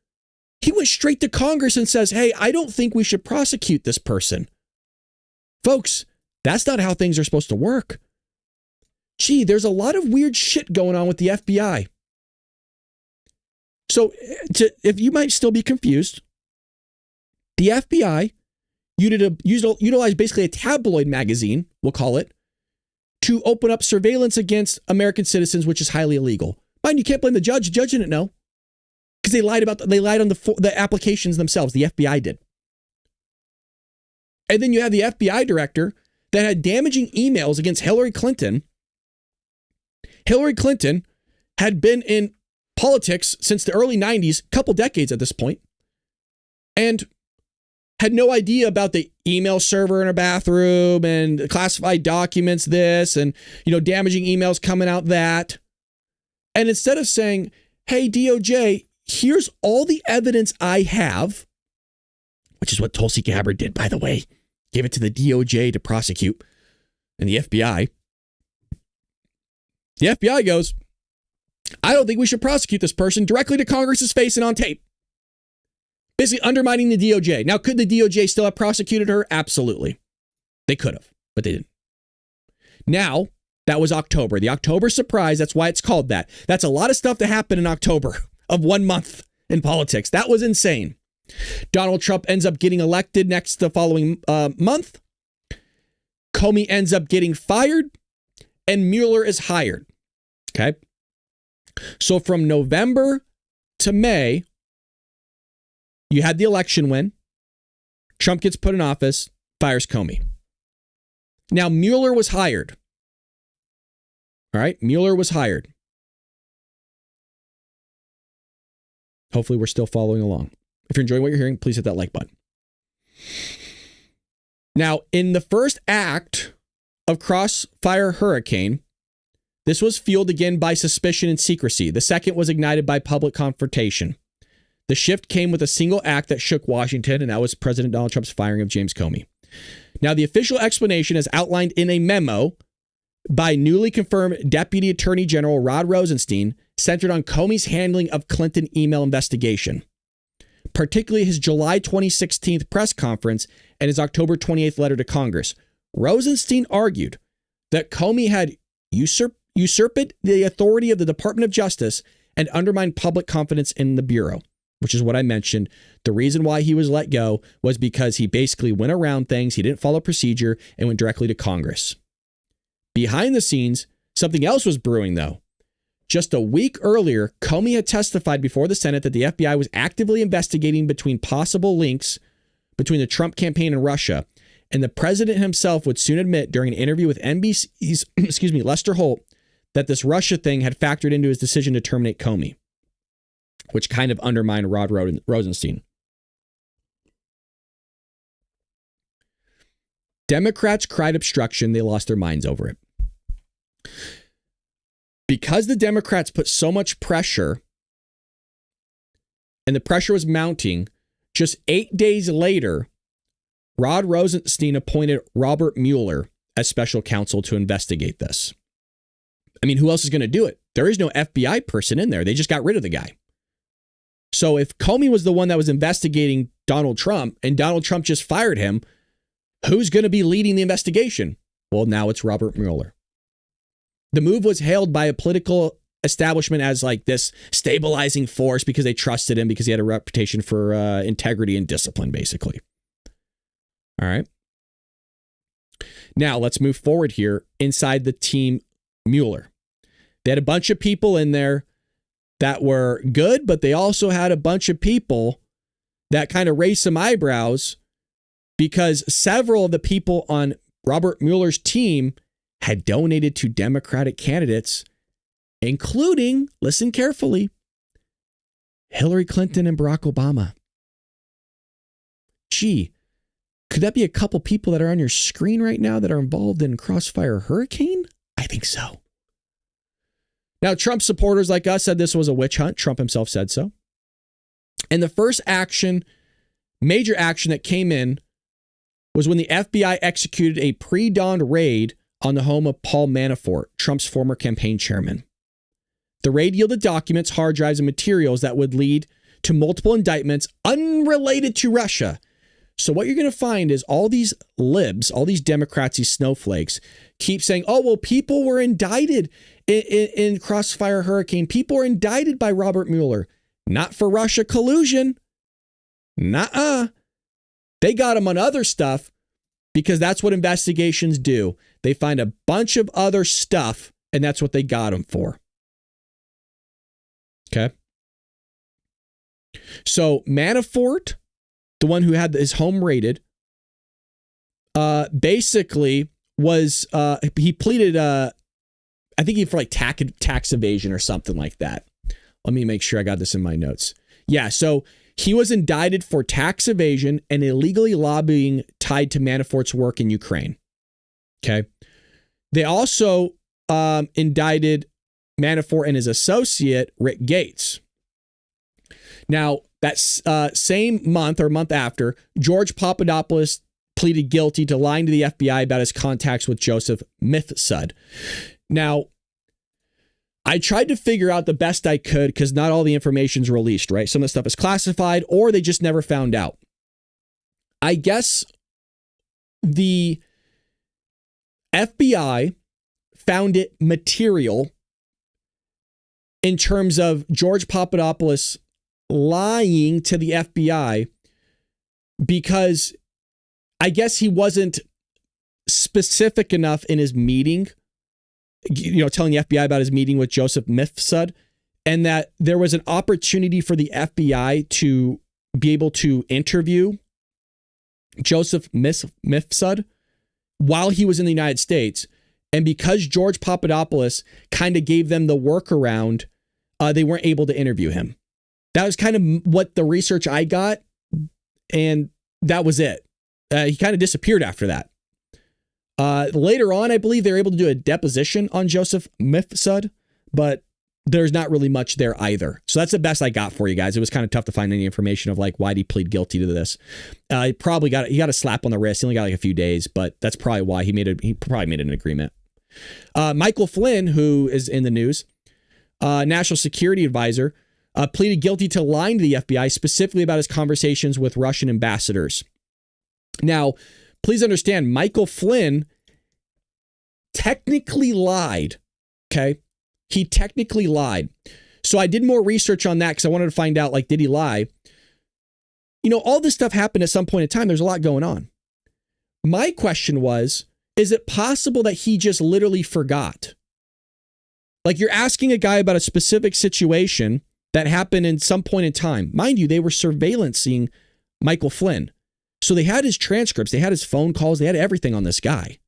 He went straight to Congress and says, hey, I don't think we should prosecute this person. Folks, that's not how things are supposed to work. Gee, there's a lot of weird shit going on with the FBI. So if you might still be confused, the FBI utilized basically a tabloid magazine, we'll call it, to open up surveillance against American citizens, which is highly illegal. Mind you, can't blame the judge. The judge didn't know because they lied on the applications themselves. The FBI did. And then you have the FBI director that had damaging emails against Hillary Clinton. Hillary Clinton had been in politics since the early 90s, couple decades at this point, and had no idea about the email server in her bathroom and classified documents, this, and, damaging emails coming out that. And instead of saying, hey, DOJ, here's all the evidence I have, which is what Tulsi Gabbard did, by the way, gave it to the DOJ to prosecute, and the FBI. The FBI goes, I don't think we should prosecute this person, directly to Congress's face and on tape. Basically undermining the DOJ. Now, could the DOJ still have prosecuted her? Absolutely. They could have, but they didn't. Now, that was October. The October surprise, that's why it's called that. That's a lot of stuff to happen in October of 1 month in politics. That was insane. Donald Trump ends up getting elected next the following month. Comey ends up getting fired, and Mueller is hired. Okay. So from November to May, you had the election win. Trump gets put in office, fires Comey. Now, Mueller was hired. All right. Mueller was hired. Hopefully we're still following along. If you're enjoying what you're hearing, please hit that like button. Now, in the first act of Crossfire Hurricane, this was fueled again by suspicion and secrecy. The second was ignited by public confrontation. The shift came with a single act that shook Washington, and that was President Donald Trump's firing of James Comey. Now, the official explanation is outlined in a memo by newly confirmed Deputy Attorney General Rod Rosenstein, centered on Comey's handling of Clinton email investigation, particularly his July 2016 press conference and his October 28th letter to Congress. Rosenstein argued that Comey had usurped the authority of the Department of Justice and undermined public confidence in the Bureau, which is what I mentioned. The reason why he was let go was because he basically went around things. He didn't follow procedure and went directly to Congress. Behind the scenes, something else was brewing, though. Just a week earlier, Comey had testified before the Senate that the FBI was actively investigating between possible links between the Trump campaign and Russia. And the president himself would soon admit during an interview with NBC's, Lester Holt, that this Russia thing had factored into his decision to terminate Comey, which kind of undermined Rod Rosenstein. Democrats cried obstruction. They lost their minds over it. Because the Democrats put so much pressure, and the pressure was mounting, just 8 days later, Rod Rosenstein appointed Robert Mueller as special counsel to investigate this. I mean, who else is going to do it? There is no FBI person in there. They just got rid of the guy. So if Comey was the one that was investigating Donald Trump and Donald Trump just fired him, who's going to be leading the investigation? Well, now it's Robert Mueller. The move was hailed by a political establishment as like this stabilizing force because they trusted him because he had a reputation for integrity and discipline, basically. All right. Now, let's move forward here inside the team Mueller. They had a bunch of people in there that were good, but they also had a bunch of people that kind of raised some eyebrows because several of the people on Robert Mueller's team had donated to Democratic candidates, including, listen carefully, Hillary Clinton and Barack Obama. Gee, could that be a couple people that are on your screen right now that are involved in Crossfire Hurricane? I think so. Now, Trump supporters like us said this was a witch hunt. Trump himself said so. And the first action, major action that came in was when the FBI executed a pre-dawn raid on the home of Paul Manafort, Trump's former campaign chairman. The raid yielded documents, hard drives, and materials that would lead to multiple indictments unrelated to Russia. So what you're going to find is all these libs, all these Democrats, these snowflakes, keep saying, oh, well, people were indicted in Crossfire Hurricane. People were indicted by Robert Mueller. Not for Russia collusion. Nuh-uh. They got him on other stuff because that's what investigations do. They find a bunch of other stuff, and that's what they got him for. Okay? So Manafort, the one who had his home raided, basically was, he pleaded, I think he for like tax evasion or something like that. Let me make sure I got this in my notes. Yeah, so he was indicted for tax evasion and illegally lobbying tied to Manafort's work in Ukraine. Okay. They also indicted Manafort and his associate, Rick Gates. Now, that same month or month after, George Papadopoulos pleaded guilty to lying to the FBI about his contacts with Joseph Mifsud. Now, I tried to figure out the best I could because not all the information's released, right? Some of the stuff is classified or they just never found out. I guess the FBI found it material in terms of George Papadopoulos lying to the FBI because I guess he wasn't specific enough in his meeting, telling the FBI about his meeting with Joseph Mifsud, and that there was an opportunity for the FBI to be able to interview Joseph Mifsud while he was in the United States. And because George Papadopoulos kind of gave them the workaround, they weren't able to interview him. That was kind of what the research I got, and that was it. He kind of disappeared after that. Later on, I believe they were able to do a deposition on Joseph Mifsud, but there's not really much there either. So that's the best I got for you guys. It was kind of tough to find any information of like why did he plead guilty to this. He got a slap on the wrist. He only got like a few days, but that's probably why he probably made an agreement. Michael Flynn, who is in the news, national security advisor, pleaded guilty to lying to the FBI specifically about his conversations with Russian ambassadors. Now, please understand, Michael Flynn technically lied. Okay. He technically lied. So I did more research on that because I wanted to find out, like, did he lie? All this stuff happened at some point in time. There's a lot going on. My question was, is it possible that he just literally forgot? Like, you're asking a guy about a specific situation that happened in some point in time. Mind you, they were surveillancing Michael Flynn. So they had his transcripts, they had his phone calls, they had everything on this guy.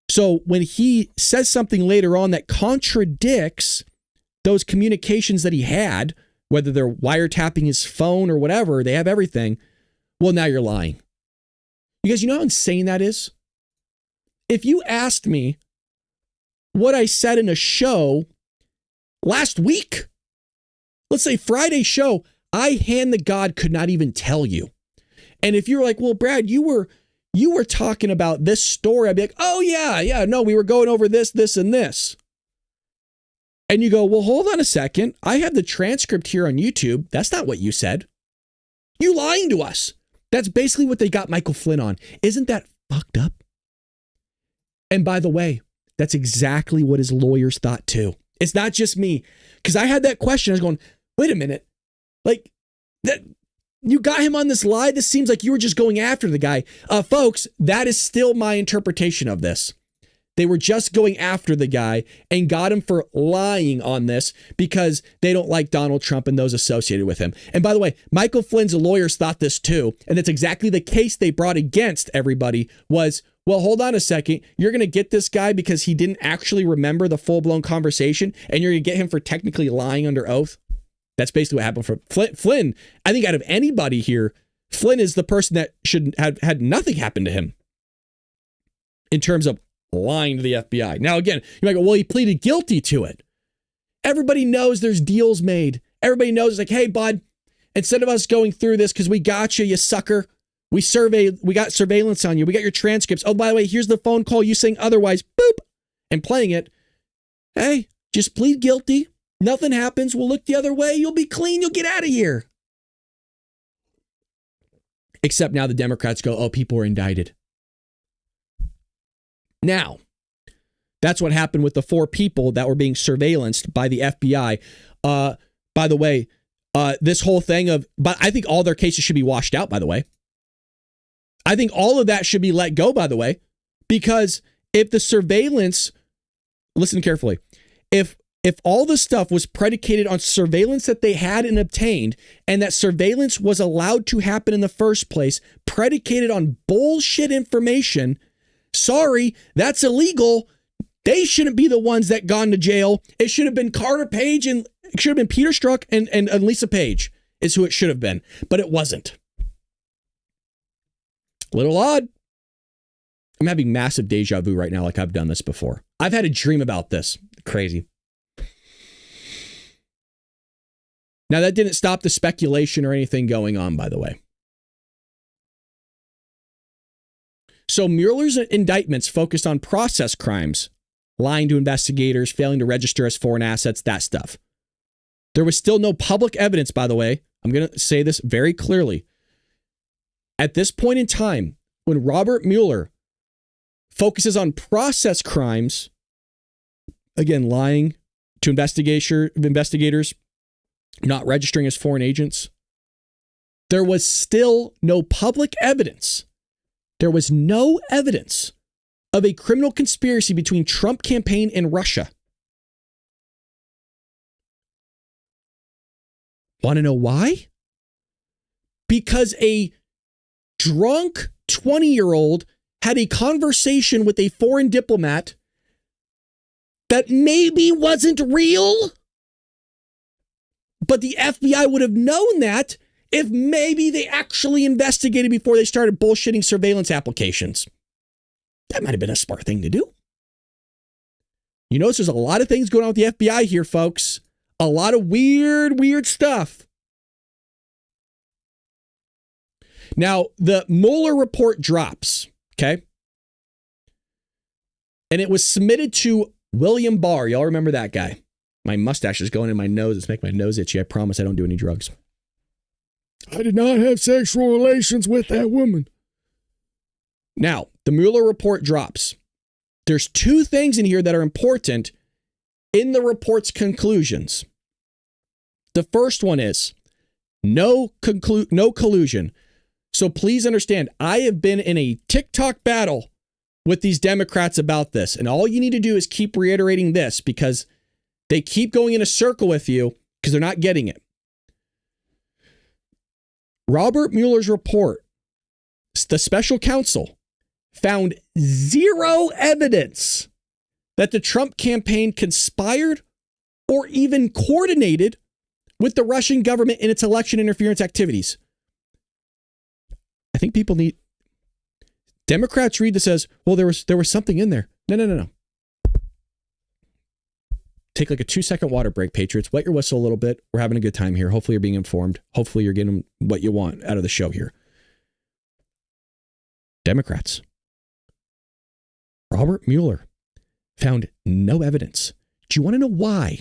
So when he says something later on that contradicts those communications that he had, whether they're wiretapping his phone or whatever, they have everything. Well, now you're lying. You guys, you know how insane that is? If you asked me what I said in a show last week, let's say Friday's show, I hand the God could not even tell you. And if you're like, well, Brad, you were talking about this story, I'd be like, oh yeah, no, we were going over this, and this. And you go, well, hold on a second. I have the transcript here on YouTube. That's not what you said. You lying to us. That's basically what they got Michael Flynn on. Isn't that fucked up? And by the way, that's exactly what his lawyers thought too. It's not just me. Because I had that question. I was going, wait a minute. Like, that You got him on this lie. This seems like you were just going after the guy. Folks, that is still my interpretation of this. They were just going after the guy and got him for lying on this because they don't like Donald Trump and those associated with him. And by the way, Michael Flynn's lawyers thought this too. And it's exactly the case they brought against everybody was, well, hold on a second. You're going to get this guy because he didn't actually remember the full-blown conversation, and you're going to get him for technically lying under oath. That's basically what happened for Flynn. I think out of anybody here, Flynn is the person that should have had nothing happen to him in terms of lying to the FBI. Now, again, you might go, well, he pleaded guilty to it. Everybody knows there's deals made. Everybody knows it's like, hey, bud, instead of us going through this because we got you, you sucker. We got surveillance on you. We got your transcripts. Oh, by the way, here's the phone call. You saying otherwise, boop, and playing it. Hey, just plead guilty. Nothing happens. We'll look the other way. You'll be clean. You'll get out of here. Except now the Democrats go, oh, people were indicted. Now, that's what happened with the 4 people that were being surveillanced by the FBI. By the way, this whole thing but I think all their cases should be washed out, by the way. I think all of that should be let go, by the way, because if the surveillance, listen carefully, if all the stuff was predicated on surveillance that they had and obtained, and that surveillance was allowed to happen in the first place, predicated on bullshit information, sorry, that's illegal. They shouldn't be the ones that gone to jail. It should have been Carter Page and it should have been Peter Strzok and Lisa Page is who it should have been, but it wasn't. Little odd. I'm having massive deja vu right now like I've done this before. I've had a dream about this. Crazy. Now, that didn't stop the speculation or anything going on, by the way. So Mueller's indictments focused on process crimes, lying to investigators, failing to register as foreign assets, that stuff. There was still no public evidence, by the way. I'm going to say this very clearly. At this point in time, when Robert Mueller focuses on process crimes, again, lying to investigators, not registering as foreign agents, there was still no public evidence. There was no evidence of a criminal conspiracy between Trump campaign and Russia. Want to know why? Because a drunk 20-year-old had a conversation with a foreign diplomat that maybe wasn't real, but the FBI would have known that if maybe they actually investigated before they started bullshitting surveillance applications. That might have been a smart thing to do. You notice there's a lot of things going on with the FBI here, folks. A lot of weird stuff. Now, the Mueller report drops, okay? And it was submitted to William Barr. Y'all remember that guy? My mustache is going in my nose. It's making my nose itchy. I promise I don't do any drugs. I did not have sexual relations with that woman. Now, the Mueller report drops. There's 2 things in here that are important in the report's conclusions. The first one is no collusion. So please understand, I have been in a TikTok battle with these Democrats about this. And all you need to do is keep reiterating this because they keep going in a circle with you because they're not getting it. Robert Mueller's report, the special counsel, found 0 evidence that the Trump campaign conspired or even coordinated with the Russian government in its election interference activities. I think people need... Democrats read this as, well, there was something in there. No. Take like a 2-second water break, Patriots. Wet your whistle a little bit. We're having a good time here. Hopefully you're being informed. Hopefully you're getting what you want out of the show here. Democrats. Robert Mueller found no evidence. Do you want to know why?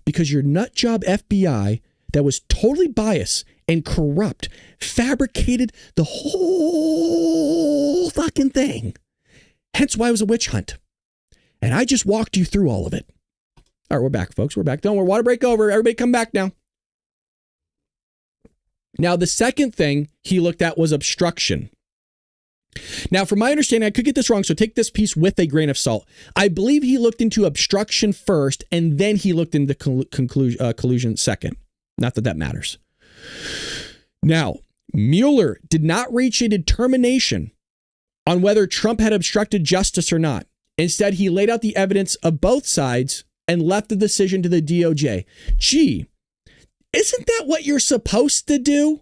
Because your nutjob FBI that was totally biased and corrupt fabricated the whole fucking thing. Hence why it was a witch hunt. And I just walked you through all of it. All right, we're back, folks. We're back. Don't worry. Water break over. Everybody come back now. Now, the second thing he looked at was obstruction. Now, from my understanding, I could get this wrong, so take this piece with a grain of salt. I believe he looked into obstruction first, and then he looked into collusion second. Not that that matters. Now, Mueller did not reach a determination on whether Trump had obstructed justice or not. Instead, he laid out the evidence of both sides and left the decision to the DOJ. Gee, isn't that what you're supposed to do?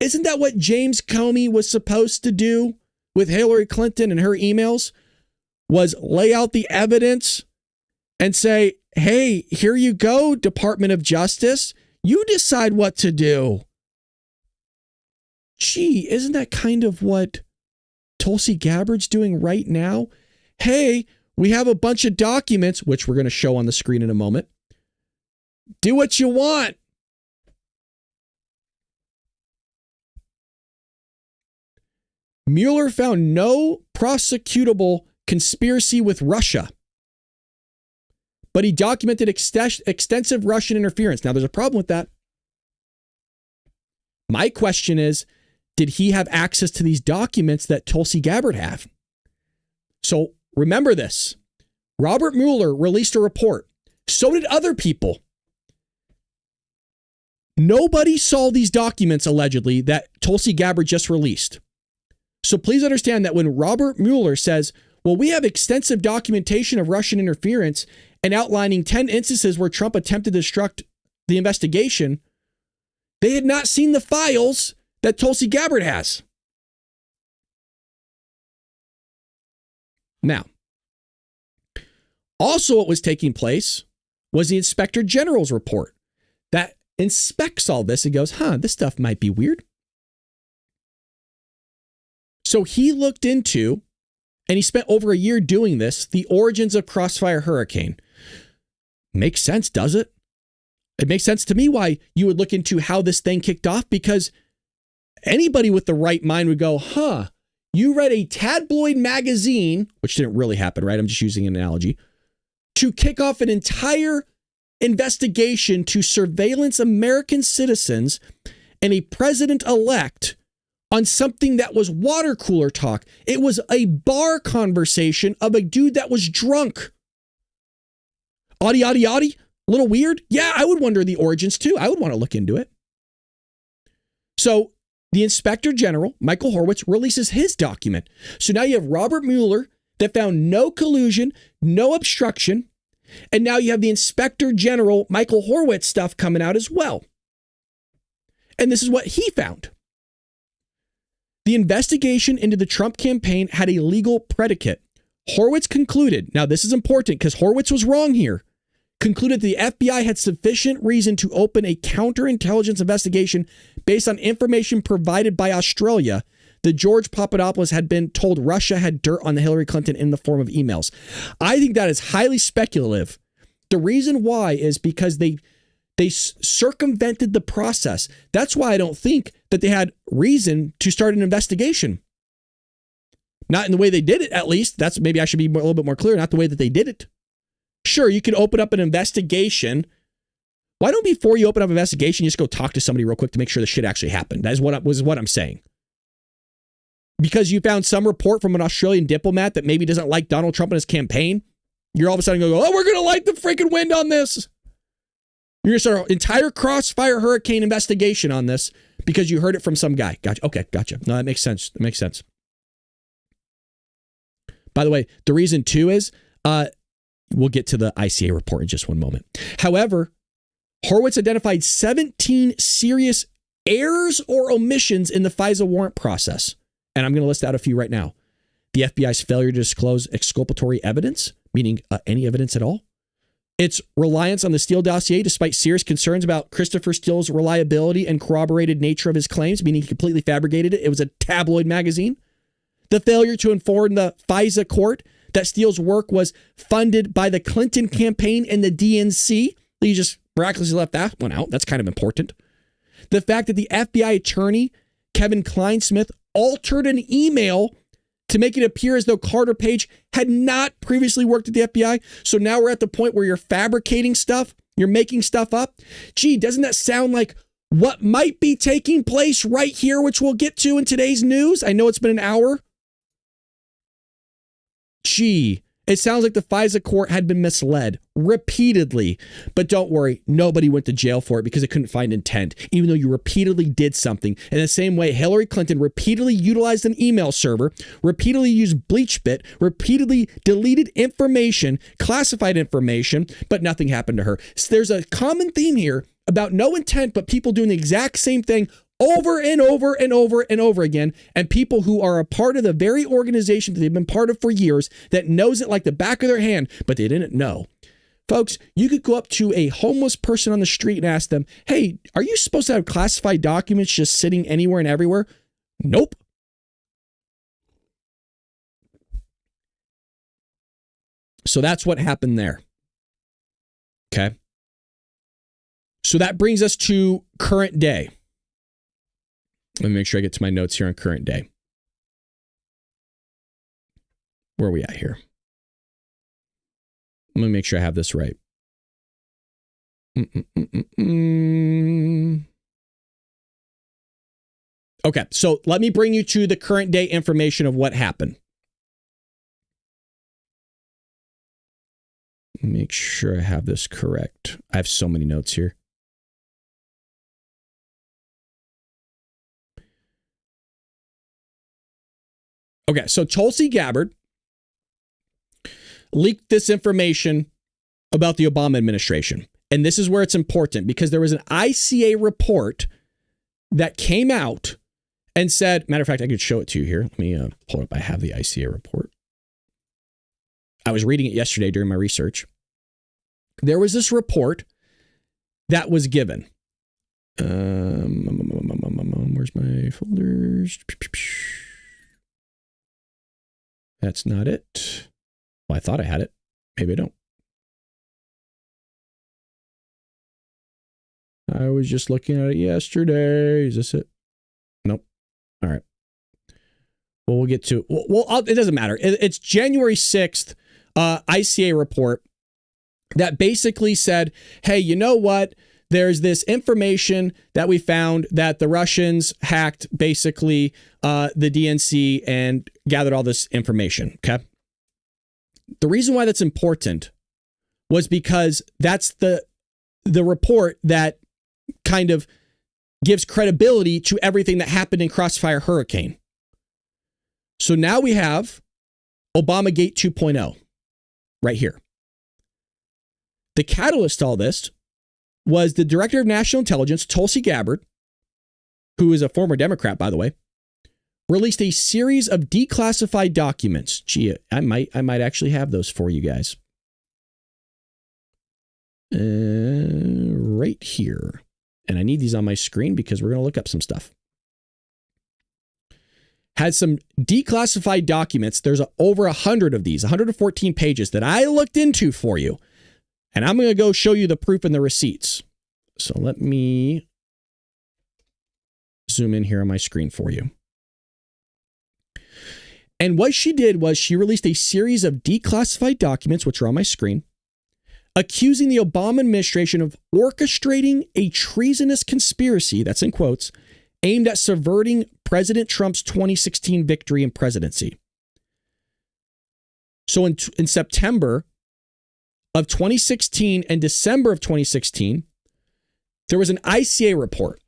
Isn't that what James Comey was supposed to do with Hillary Clinton and her emails? Was lay out the evidence and say, hey, here you go, Department of Justice. You decide what to do. Gee, isn't that kind of what Tulsi Gabbard's doing right now? Hey, we have a bunch of documents, which we're going to show on the screen in a moment. Do what you want. Mueller found no prosecutable conspiracy with Russia, but he documented extensive Russian interference. Now, there's a problem with that. My question is, did he have access to these documents that Tulsi Gabbard have? So remember this. Robert Mueller released a report. So did other people. Nobody saw these documents, allegedly, that Tulsi Gabbard just released. So please understand that when Robert Mueller says, well, we have extensive documentation of Russian interference and outlining 10 instances where Trump attempted to obstruct the investigation, they had not seen the files that Tulsi Gabbard has. Now, also what was taking place was the Inspector General's report that inspects all this and goes, this stuff might be weird. So he looked into, and he spent over a year doing this, the origins of Crossfire Hurricane. Makes sense, does it? It makes sense to me why you would look into how this thing kicked off, because anybody with the right mind would go, you read a tabloid magazine, which didn't really happen, right? I'm just using an analogy, to kick off an entire investigation to surveillance American citizens and a president-elect on something that was water cooler talk. It was a bar conversation of a dude that was drunk. Audie. A little weird? Yeah, I would wonder the origins too. I would want to look into it. So the Inspector General, Michael Horowitz, releases his document. So now you have Robert Mueller that found no collusion, no obstruction. And now you have the Inspector General, Michael Horowitz stuff coming out as well. And this is what he found. The investigation into the Trump campaign had a legal predicate. Horowitz concluded, now this is important because Horowitz was wrong here, concluded the FBI had sufficient reason to open a counterintelligence investigation based on information provided by Australia that George Papadopoulos had been told Russia had dirt on the Hillary Clinton in the form of emails. I think that is highly speculative. The reason why is because they circumvented the process. That's why I don't think that they had reason to start an investigation. Not in the way they did it, at least. That's maybe I should be a little bit more clear. Not the way that they did it. Sure, you can open up an investigation. Why don't before you open up an investigation, you just go talk to somebody real quick to make sure the shit actually happened? That is what I'm saying. Because you found some report from an Australian diplomat that maybe doesn't like Donald Trump and his campaign, you're all of a sudden going to go, we're going to light the freaking wind on this. You're going to start an entire Crossfire Hurricane investigation on this because you heard it from some guy. Gotcha. Okay, gotcha. No, that makes sense. That makes sense. By the way, the reason too is, we'll get to the ICA report in just one moment. However, Horowitz identified 17 serious errors or omissions in the FISA warrant process. And I'm going to list out a few right now. The FBI's failure to disclose exculpatory evidence, meaning any evidence at all. Its reliance on the Steele dossier, despite serious concerns about Christopher Steele's reliability and corroborated nature of his claims, meaning he completely fabricated it. It was a tabloid magazine. The failure to inform the FISA court that Steele's work was funded by the Clinton campaign and the DNC. You just miraculously left that one out. That's kind of important. The fact that the FBI attorney, Kevin Kleinsmith, altered an email to make it appear as though Carter Page had not previously worked at the FBI. So now we're at the point where you're fabricating stuff. You're making stuff up. Gee, doesn't that sound like what might be taking place right here, which we'll get to in today's news. I know it's been an hour. Gee, it sounds like the FISA court had been misled repeatedly. But don't worry, nobody went to jail for it because it couldn't find intent, even though you repeatedly did something. In the same way, Hillary Clinton repeatedly utilized an email server, repeatedly used BleachBit, repeatedly deleted information, classified information, but nothing happened to her. So there's a common theme here about no intent, but people doing the exact same thing over and over and over and over again, and people who are a part of the very organization that they've been part of for years that knows it like the back of their hand, but they didn't know. Folks, you could go up to a homeless person on the street and ask them, hey, are you supposed to have classified documents just sitting anywhere and everywhere? Nope. So that's what happened there. Okay. So that brings us to current day. Let me make sure I get to my notes here on current day. Where are we at here? Let me make sure I have this right. Okay, so let me bring you to the current day information of what happened. Make sure I have this correct. I have so many notes here. Okay, so Tulsi Gabbard leaked this information about the Obama administration. And this is where it's important because there was an ICA report that came out and said, matter of fact, I could show it to you here. Let me pull it up. I have the ICA report. I was reading it yesterday during my research. There was this report that was given. Where's my folders? That's not it. Well, I thought I had it. Maybe I don't. I was just looking at it yesterday. Is this it? Nope. All right. Well, we'll get to it. Well, it doesn't matter. It's January 6th ICA report that basically said, hey, you know what? There's this information that we found that the Russians hacked basically the DNC and gathered all this information. Okay. The reason why that's important was because that's the report that kind of gives credibility to everything that happened in Crossfire Hurricane. So now we have Obamagate 2.0 right here. The catalyst to all this was the director of national intelligence, Tulsi Gabbard, who is a former Democrat, by the way, released a series of declassified documents. Gee, I might actually have those for you guys. Right here. And I need these on my screen because we're going to look up some stuff. Had some declassified documents. There's over 100 of these, 114 pages that I looked into for you. And I'm going to go show you the proof and the receipts. So let me zoom in here on my screen for you. And what she did was she released a series of declassified documents, which are on my screen, accusing the Obama administration of orchestrating a treasonous conspiracy, that's in quotes, aimed at subverting President Trump's 2016 victory and presidency. So in September of 2016 and December of 2016, there was an ICA report,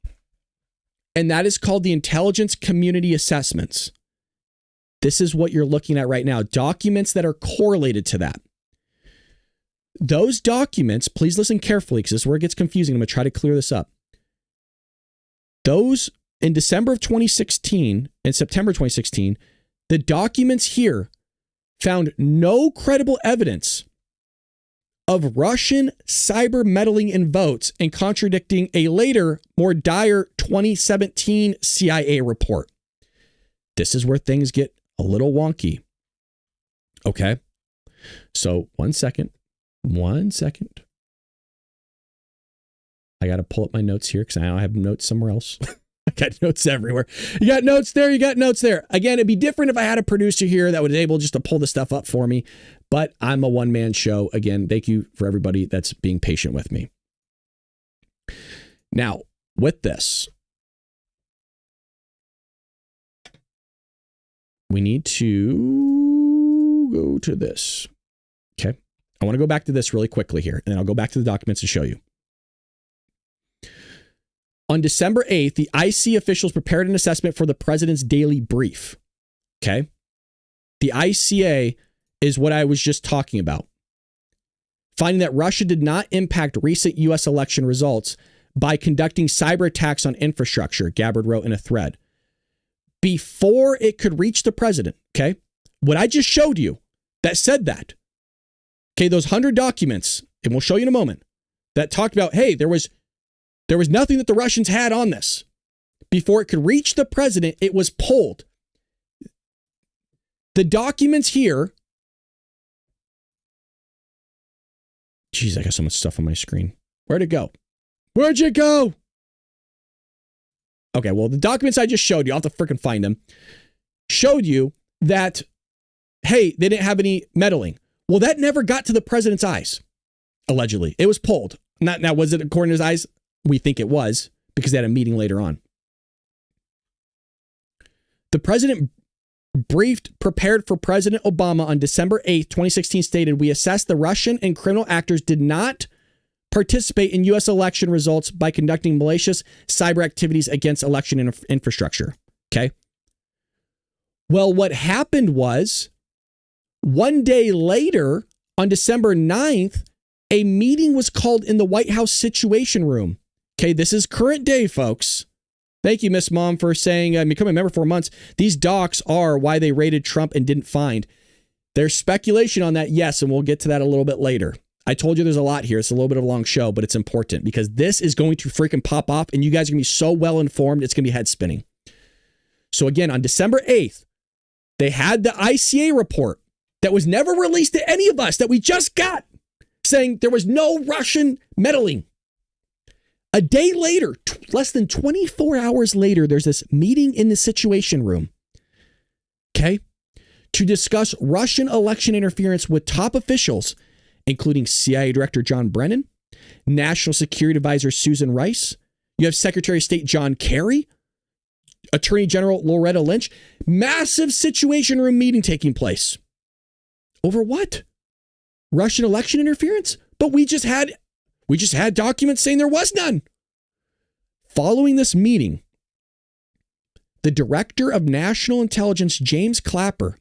and that is called the Intelligence Community Assessments. This is what you're looking at right now, documents that are correlated to that. Those documents, please listen carefully because this is where it gets confusing. I'm going to try to clear this up. Those in December of 2016 and September 2016, the documents here found no credible evidence of Russian cyber meddling in votes and contradicting a later, more dire 2017 CIA report. This is where things get a little wonky. Okay. So one second. I got to pull up my notes here because I have notes somewhere else. I got notes everywhere. You got notes there. You got notes there. Again, it'd be different if I had a producer here that was able just to pull the stuff up for me. But I'm a one-man show. Again, thank you for everybody that's being patient with me. Now, with this. We need to go to this. Okay. I want to go back to this really quickly here, and then I'll go back to the documents to show you. On December 8th, the IC officials prepared an assessment for the president's daily brief. Okay. The ICA is what I was just talking about. Finding that Russia did not impact recent U.S. election results by conducting cyber attacks on infrastructure, Gabbard wrote in a thread. Before it could reach the president, okay? What I just showed you that said that, okay, those 100 documents, and we'll show you in a moment, that talked about, hey, there was nothing that the Russians had on this. Before it could reach the president, it was pulled. The documents here, geez, I got so much stuff on my screen. Where'd it go? Where'd you go? Okay, well, the documents I just showed you, I'll have to freaking find them, showed you that, hey, they didn't have any meddling. Well, that never got to the president's eyes, allegedly. It was pulled. Now, was it according to his eyes? We think it was, because they had a meeting later on. The president prepared for President Obama on December 8th, 2016 stated, we assessed the Russian and criminal actors did not participate in U.S. election results by conducting malicious cyber activities against election infrastructure. Okay. Well, what happened was one day later, on December 9th, a meeting was called in the White House Situation Room. Okay. This is current day, folks. Thank you, Miss Mom, for saying, becoming a member 4 months. These docs are why they raided Trump and didn't find. There's speculation on that, yes, and we'll get to that a little bit later. I told you there's a lot here. It's a little bit of a long show, but it's important because this is going to freaking pop off and you guys are going to be so well informed, it's going to be head spinning. So again, on December 8th, they had the ICA report that was never released to any of us that we just got saying there was no Russian meddling. A day later, less than 24 hours later, there's this meeting in the Situation Room. Okay. To discuss Russian election interference with top officials, including CIA Director John Brennan, National Security Advisor Susan Rice. You have Secretary of State John Kerry, Attorney General Loretta Lynch. Massive Situation Room meeting taking place. Over what? Russian election interference? But we just had documents saying there was none. Following this meeting, the Director of National Intelligence, James Clapper,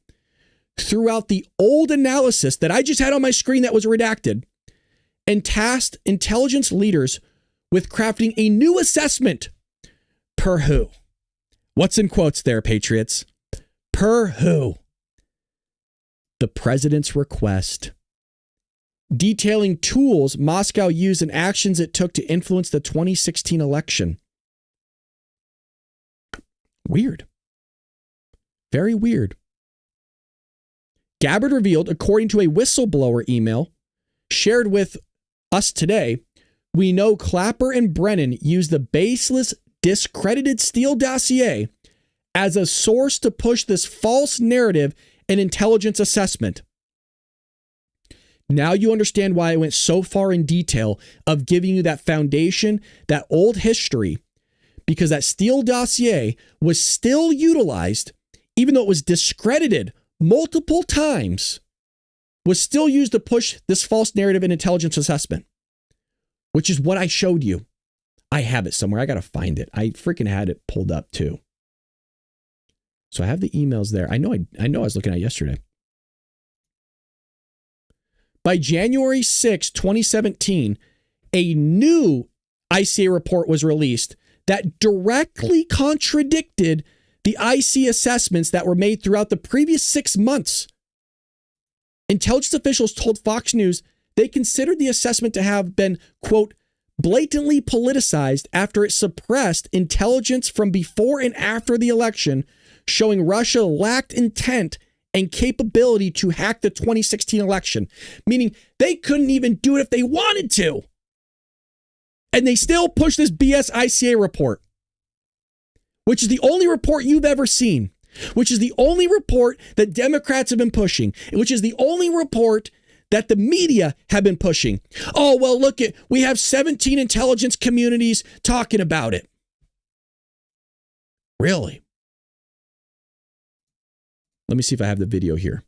threw out the old analysis that I just had on my screen that was redacted and tasked intelligence leaders with crafting a new assessment. Per who? What's in quotes there, Patriots? Per who? The president's request. Detailing tools Moscow used and actions it took to influence the 2016 election. Weird. Very weird. Gabbard revealed, according to a whistleblower email shared with us today, we know Clapper and Brennan used the baseless, discredited Steele dossier as a source to push this false narrative and intelligence assessment. Now you understand why I went so far in detail of giving you that foundation, that old history, because that Steele dossier was still utilized, even though it was discredited multiple times, was still used to push this false narrative and intelligence assessment, which is what I showed you. I have it somewhere. I got to find it. I freaking had it pulled up too. So I have the emails there. I know I was looking at it yesterday. By January 6, 2017, a new ICA report was released that directly contradicted the IC assessments that were made throughout the previous 6 months. Intelligence officials told Fox News they considered the assessment to have been, quote, blatantly politicized after it suppressed intelligence from before and after the election, showing Russia lacked intent and capability to hack the 2016 election, meaning they couldn't even do it if they wanted to. And they still push this BS ICA report, which is the only report you've ever seen, which is the only report that Democrats have been pushing, which is the only report that the media have been pushing. Oh, well, look at, we have 17 intelligence communities talking about it. Really? Let me see if I have the video here.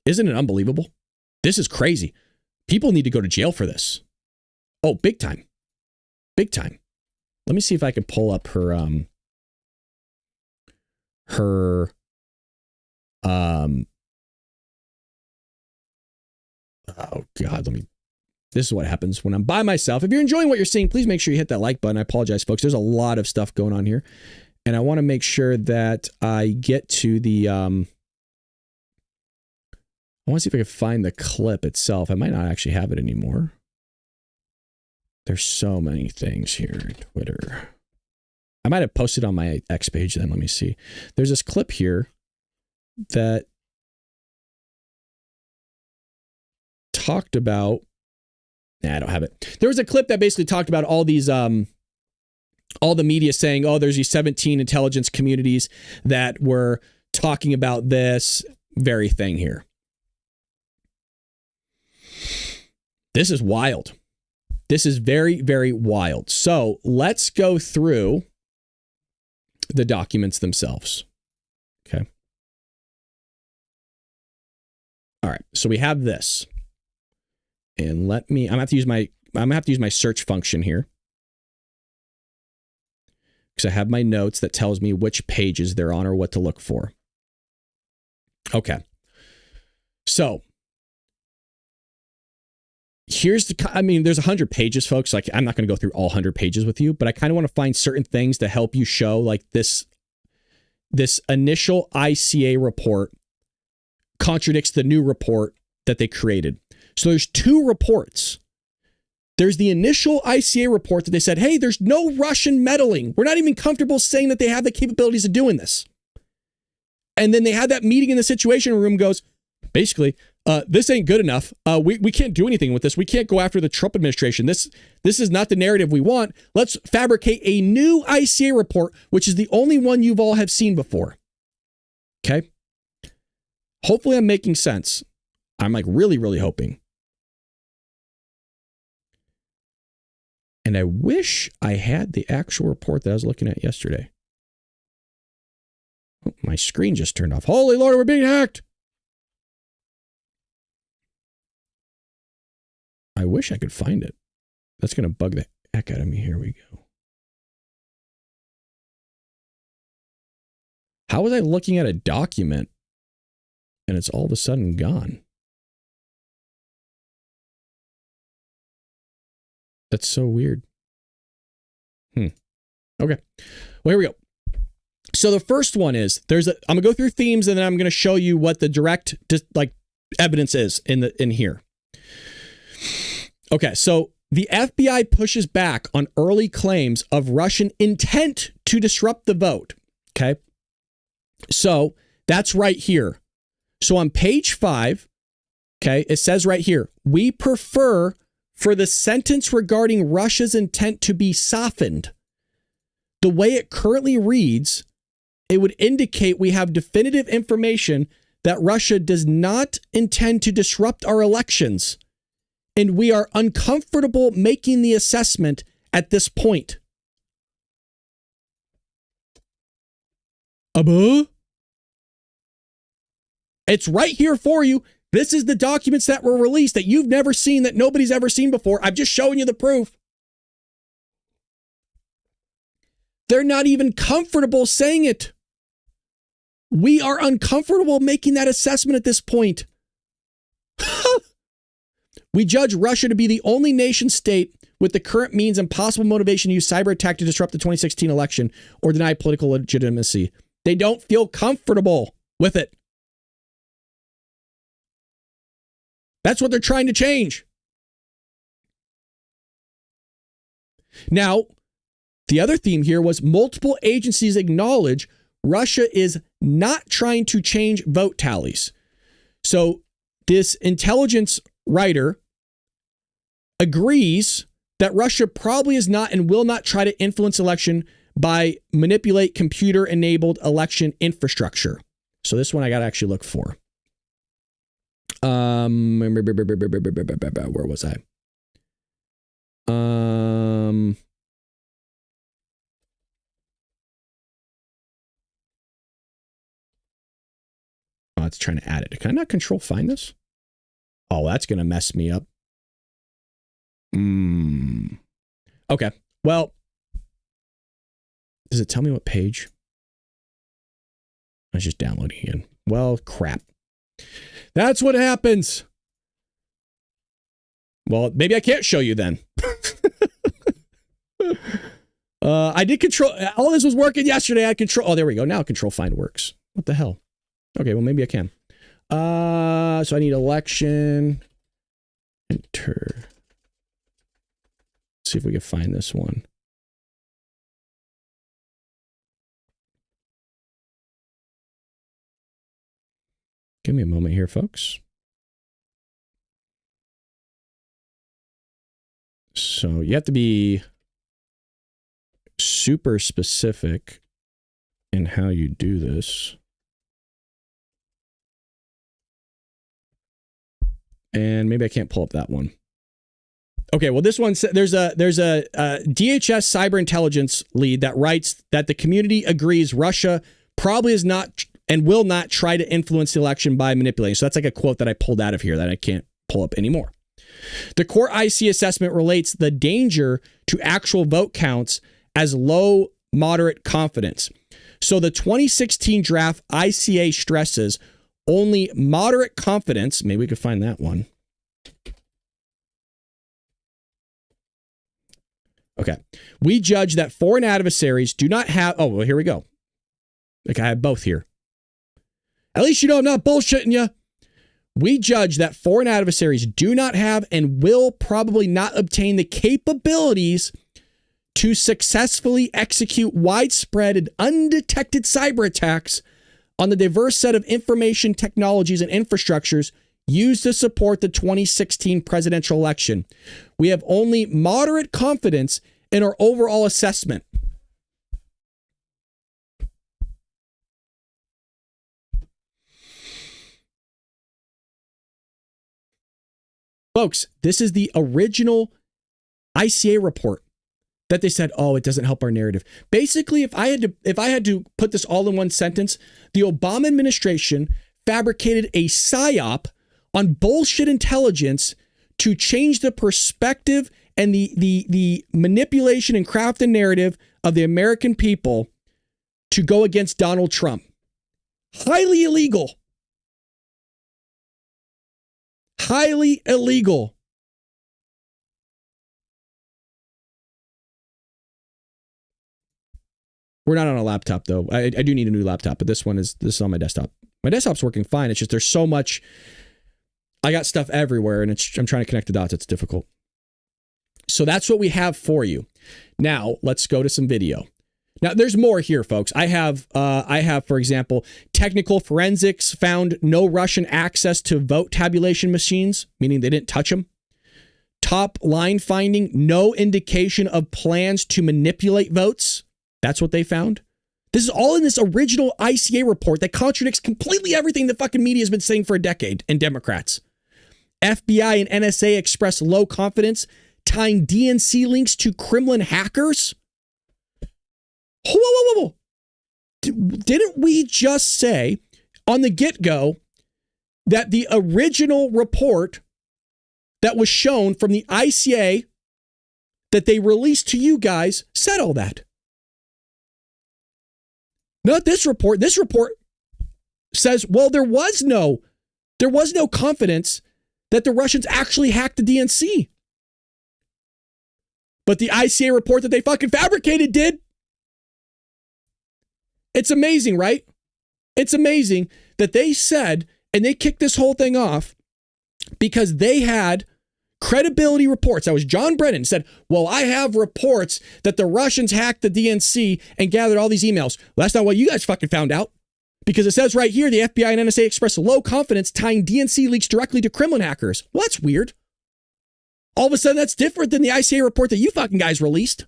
Isn't it unbelievable? This is crazy. People need to go to jail for this. Oh, big time. Big time. Let me see if I can pull up her oh God, this is what happens when I'm by myself. If you're enjoying what you're seeing, please make sure you hit that like button. I apologize, folks. There's a lot of stuff going on here, and I want to make sure that I get to the, I want to see if I can find the clip itself. I might not actually have it anymore. There's so many things here. Twitter. I might have posted on my X page then. Let me see. There's this clip here that talked about, I don't have it. There was a clip that basically talked about all these, all the media saying, oh, there's these 17 intelligence communities that were talking about this very thing here. This is wild. This is very, very wild. So let's go through the documents themselves. Okay. All right. So we have this. And I'm gonna have to use my search function here, because I have my notes that tells me which pages they're on or what to look for. Okay. So here's there's 100 pages, folks. Like, I'm not going to go through all 100 pages with you, but I kind of want to find certain things to help you show, like, this initial ICA report contradicts the new report that they created. So there's two reports. There's the initial ICA report that they said, hey, there's no Russian meddling. We're not even comfortable saying that they have the capabilities of doing this. And then they had that meeting in the Situation Room, goes, basically, this ain't good enough. We can't do anything with this. We can't go after the Trump administration. This is not the narrative we want. Let's fabricate a new ICA report, which is the only one you've all have seen before. Okay? Hopefully I'm making sense. I'm like really, really hoping. And I wish I had the actual report that I was looking at yesterday. Oh, my screen just turned off. Holy Lord, we're being hacked. I wish I could find it. That's going to bug the heck out of me. Here we go. How was I looking at a document and it's all of a sudden gone? That's so weird. Okay. Well, here we go. So the first one is, I'm going to go through themes and then I'm going to show you what the direct evidence is in here. Okay, so the FBI pushes back on early claims of Russian intent to disrupt the vote. Okay, so that's right here. So on page 5, okay, it says right here, we prefer for the sentence regarding Russia's intent to be softened. The way it currently reads, it would indicate we have definitive information that Russia does not intend to disrupt our elections, and we are uncomfortable making the assessment at this point. It's right here for you. This is the documents that were released that you've never seen, that nobody's ever seen before. I'm just showing you the proof. They're not even comfortable saying it. We are uncomfortable making that assessment at this point. We judge Russia to be the only nation state with the current means and possible motivation to use cyber attack to disrupt the 2016 election or deny political legitimacy. They don't feel comfortable with it. That's what they're trying to change. Now, the other theme here was multiple agencies acknowledge Russia is not trying to change vote tallies. So this intelligence writer agrees that Russia probably is not and will not try to influence election by manipulate computer-enabled election infrastructure. So this one I got to actually look for. Where was I? Oh, it's trying to add it. Can I not control find this? Oh, that's going to mess me up. Okay. Well, does it tell me what page? I was just downloading again. Well, crap. That's what happens. Well, maybe I can't show you then. I did control. All this was working yesterday. I control. Oh, there we go. Now control find works. What the hell? Okay, well, maybe I can. So I need election. Enter. Let's see if we can find this one. Give me a moment here, folks. So you have to be super specific in how you do this. And maybe I can't pull up that one. Okay, well, this one, there's a DHS cyber intelligence lead that writes that the community agrees Russia probably is not and will not try to influence the election by manipulating. So that's like a quote that I pulled out of here that I can't pull up anymore. The core IC assessment relates the danger to actual vote counts as low, moderate confidence. So the 2016 draft ICA stresses only moderate confidence. Maybe we could find that one. Okay. We judge that foreign adversaries do not have... Oh, well, here we go. Like I have both here. At least you know I'm not bullshitting you. We judge that foreign adversaries do not have and will probably not obtain the capabilities to successfully execute widespread and undetected cyber attacks on the diverse set of information technologies and infrastructures used to support the 2016 presidential election. We have only moderate confidence in our overall assessment. Folks, this is the original ICA report that they said, oh, it doesn't help our narrative. Basically, if I had to put this all in one sentence, the Obama administration fabricated a psyop on bullshit intelligence to change the perspective and the manipulation and craft and narrative of the American people to go against Donald Trump. Highly illegal. Highly illegal. We're not on a laptop, though. I do need a new laptop, but this is on my desktop. My desktop's working fine. It's just there's so much. I got stuff everywhere, and I'm trying to connect the dots. It's difficult. So that's what we have for you. Now, let's go to some video. Now, there's more here, folks. I have, for example, technical forensics found no Russian access to vote tabulation machines, meaning they didn't touch them. Top line finding, no indication of plans to manipulate votes. That's what they found. This is all in this original ICA report that contradicts completely everything the fucking media has been saying for a decade, and Democrats. FBI and NSA express low confidence, tying DNC links to Kremlin hackers. Whoa. Didn't we just say on the get-go that the original report that was shown from the ICA that they released to you guys said all that? Not this report. This report says, well, there was no confidence that the Russians actually hacked the DNC. But the ICA report that they fucking fabricated did. It's amazing, right? It's amazing that they said, and they kicked this whole thing off because they had credibility reports. That was John Brennan said, well, I have reports that the Russians hacked the DNC and gathered all these emails. Well, that's not what you guys fucking found out. Because it says right here, the FBI and NSA expressed low confidence tying DNC leaks directly to Kremlin hackers. Well, that's weird. All of a sudden, that's different than the ICA report that you fucking guys released.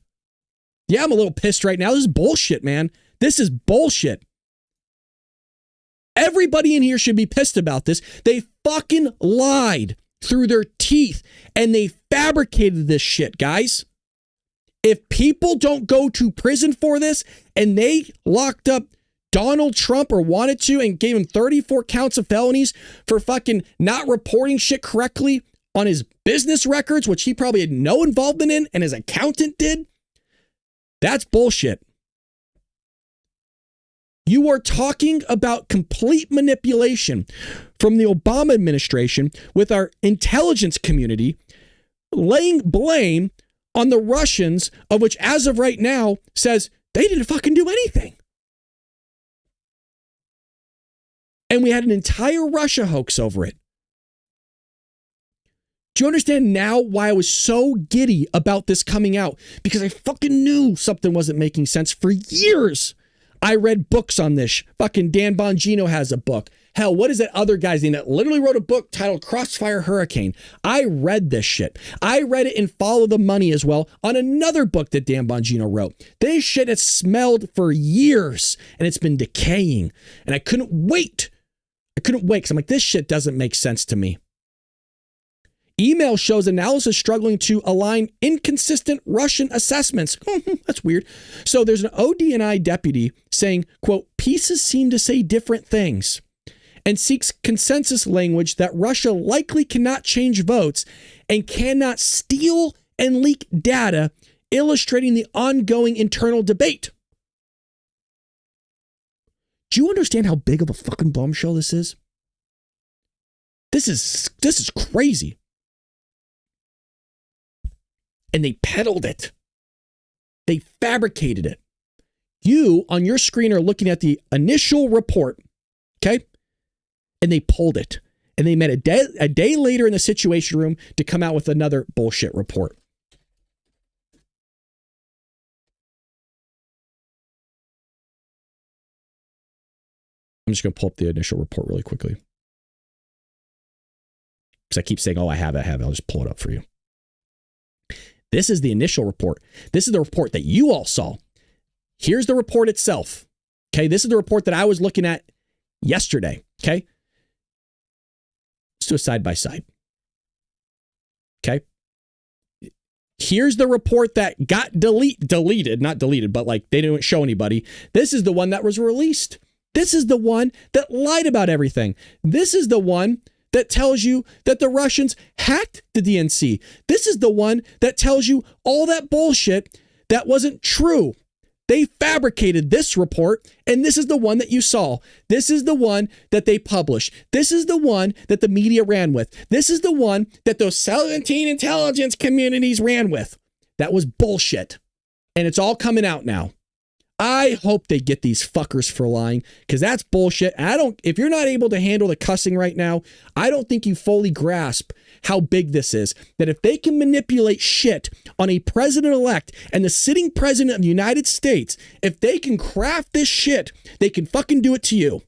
Yeah, I'm a little pissed right now. This is bullshit, man. This is bullshit. Everybody in here should be pissed about this. They fucking lied through their teeth and they fabricated this shit, guys. If people don't go to prison for this and they locked up Donald Trump or wanted to and gave him 34 counts of felonies for fucking not reporting shit correctly on his business records, which he probably had no involvement in and his accountant did, that's bullshit. You are talking about complete manipulation from the Obama administration with our intelligence community, laying blame on the Russians, of which as of right now says they didn't fucking do anything. And we had an entire Russia hoax over it. Do you understand now why I was so giddy about this coming out? Because I fucking knew something wasn't making sense for years. I read books on this. Fucking Dan Bongino has a book. Hell, what is that other guy's name that literally wrote a book titled Crossfire Hurricane? I read this shit. I read it in Follow the Money as well on another book that Dan Bongino wrote. This shit has smelled for years and it's been decaying. And I couldn't wait. Because I'm like, this shit doesn't make sense to me. Email shows analysis struggling to align inconsistent Russian assessments. That's weird. So there's an ODNI deputy saying, quote, pieces seem to say different things, and seeks consensus language that Russia likely cannot change votes and cannot steal and leak data, illustrating the ongoing internal debate. Do you understand how big of a fucking bombshell this is? This is crazy. And they peddled it. They fabricated it. You, on your screen, are looking at the initial report, okay? And they pulled it. And they met a day later in the Situation Room to come out with another bullshit report. I'm just going to pull up the initial report really quickly. Because I keep saying, oh, I have it. I'll just pull it up for you. This is the initial report. This is the report that you all saw. Here's the report itself. Okay, this is the report that I was looking at yesterday. Okay. Let's do a side by side. Okay. Here's the report that got deleted, not deleted, but like they didn't show anybody. This is the one that was released. This is the one that lied about everything. This is the one that tells you that the Russians hacked the DNC. This is the one that tells you all that bullshit that wasn't true. They fabricated this report, and this is the one that you saw. This is the one that they published. This is the one that the media ran with. This is the one that those 17 intelligence communities ran with. That was bullshit. And it's all coming out now. I hope they get these fuckers for lying, because that's bullshit. If you're not able to handle the cussing right now, I don't think you fully grasp how big this is. That if they can manipulate shit on a president-elect and the sitting president of the United States, if they can craft this shit, they can fucking do it to you.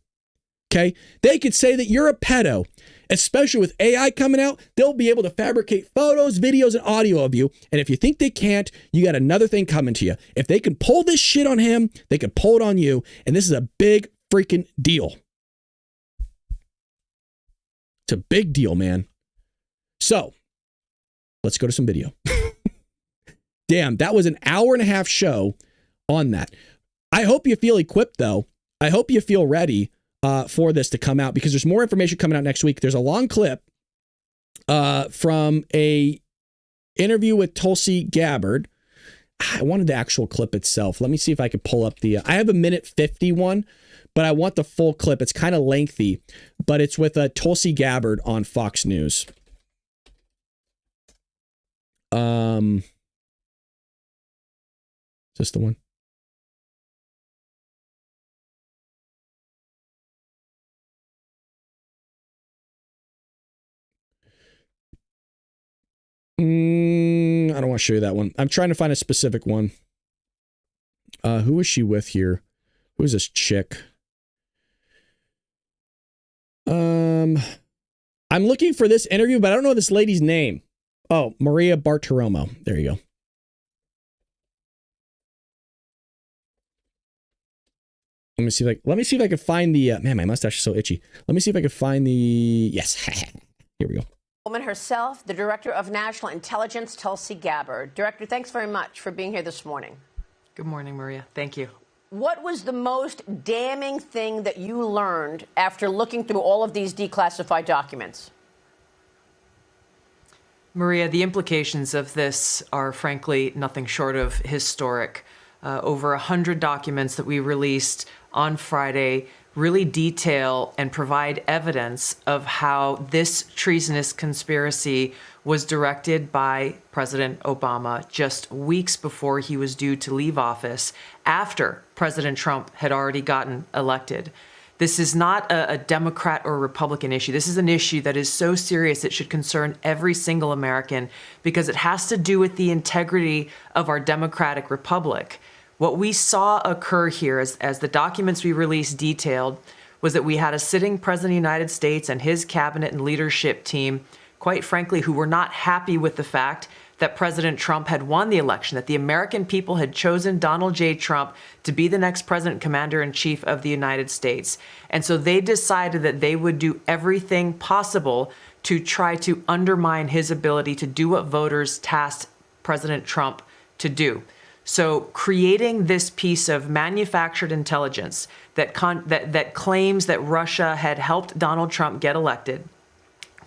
Okay? They could say that you're a pedo. Especially with AI coming out, they'll be able to fabricate photos, videos, and audio of you. And if you think they can't, you got another thing coming to you. If they can pull this shit on him, they can pull it on you. And this is a big freaking deal. It's a big deal, man. So let's go to some video. Damn, that was an 1.5-hour show on that. I hope you feel equipped, though. I hope you feel ready for this to come out, because there's more information coming out next week. There's a long clip from a interview with Tulsi Gabbard. I wanted the actual clip itself. Let me see if I can pull up the, I have a 1:50 one, but I want the full clip. It's kind of lengthy, but it's with Tulsi Gabbard on Fox News. Is this the one? I don't want to show you that one. I'm trying to find a specific one. Who is she with here? Who is this chick? I'm looking for this interview, but I don't know this lady's name. Oh, Maria Bartiromo. There you go. Let me see if I can find the man. My mustache is so itchy. Let me see if I can find the yes. Here we go. Woman herself, the Director of National Intelligence, Tulsi Gabbard. Director, thanks very much for being here this morning. Good morning, Maria. Thank you. What was the most damning thing that you learned after looking through all of these declassified documents? Maria, the implications of this are frankly nothing short of historic. Over 100 documents that we released on Friday really detail and provide evidence of how this treasonous conspiracy was directed by President Obama just weeks before he was due to leave office, after President Trump had already gotten elected. This is not a Democrat or Republican issue. This is an issue that is so serious it should concern every single American, because it has to do with the integrity of our democratic republic. What we saw occur here, as the documents we released detailed, was that we had a sitting president of the United States and his cabinet and leadership team, quite frankly, who were not happy with the fact that President Trump had won the election, that the American people had chosen Donald J. Trump to be the next president, commander-in-chief of the United States. And so they decided that they would do everything possible to try to undermine his ability to do what voters tasked President Trump to do. So creating this piece of manufactured intelligence that claims that Russia had helped Donald Trump get elected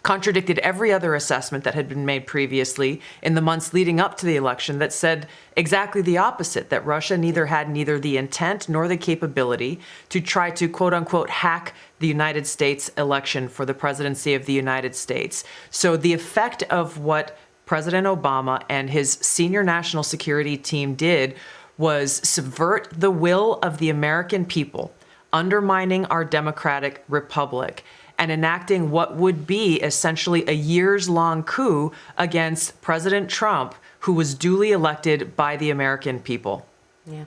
contradicted every other assessment that had been made previously in the months leading up to the election that said exactly the opposite, that Russia had neither the intent nor the capability to try to, quote unquote, hack the United States election for the presidency of the United States. So the effect of what President Obama and his senior national security team did was subvert the will of the American people, undermining our democratic republic, and enacting what would be essentially a years-long coup against President Trump, who was duly elected by the American people. Yeah.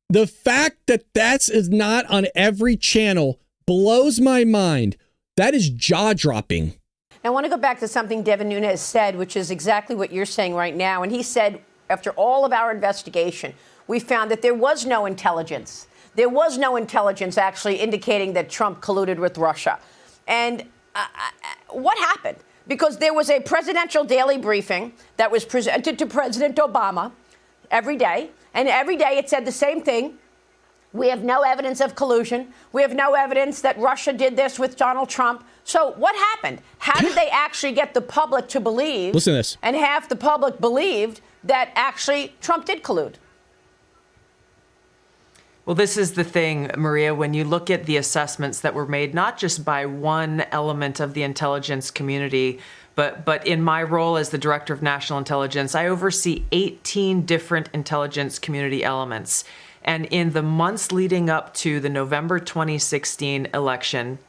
The fact that is not on every channel blows my mind. That is jaw-dropping. I want to go back to something Devin Nunes said, which is exactly what you're saying right now. And he said, after all of our investigation, we found that there was no intelligence. There was no intelligence actually indicating that Trump colluded with Russia. And what happened? Because there was a presidential daily briefing that was presented to President Obama every day. And every day it said the same thing. We have no evidence of collusion. We have no evidence that Russia did this with Donald Trump. So what happened? How did they actually get the public to believe? Listen to this. And half the public believed that actually Trump did collude. Well, this is the thing, Maria, when you look at the assessments that were made, not just by one element of the intelligence community, but in my role as the Director of National Intelligence, I oversee 18 different intelligence community elements. And in the months leading up to the November 2016 election,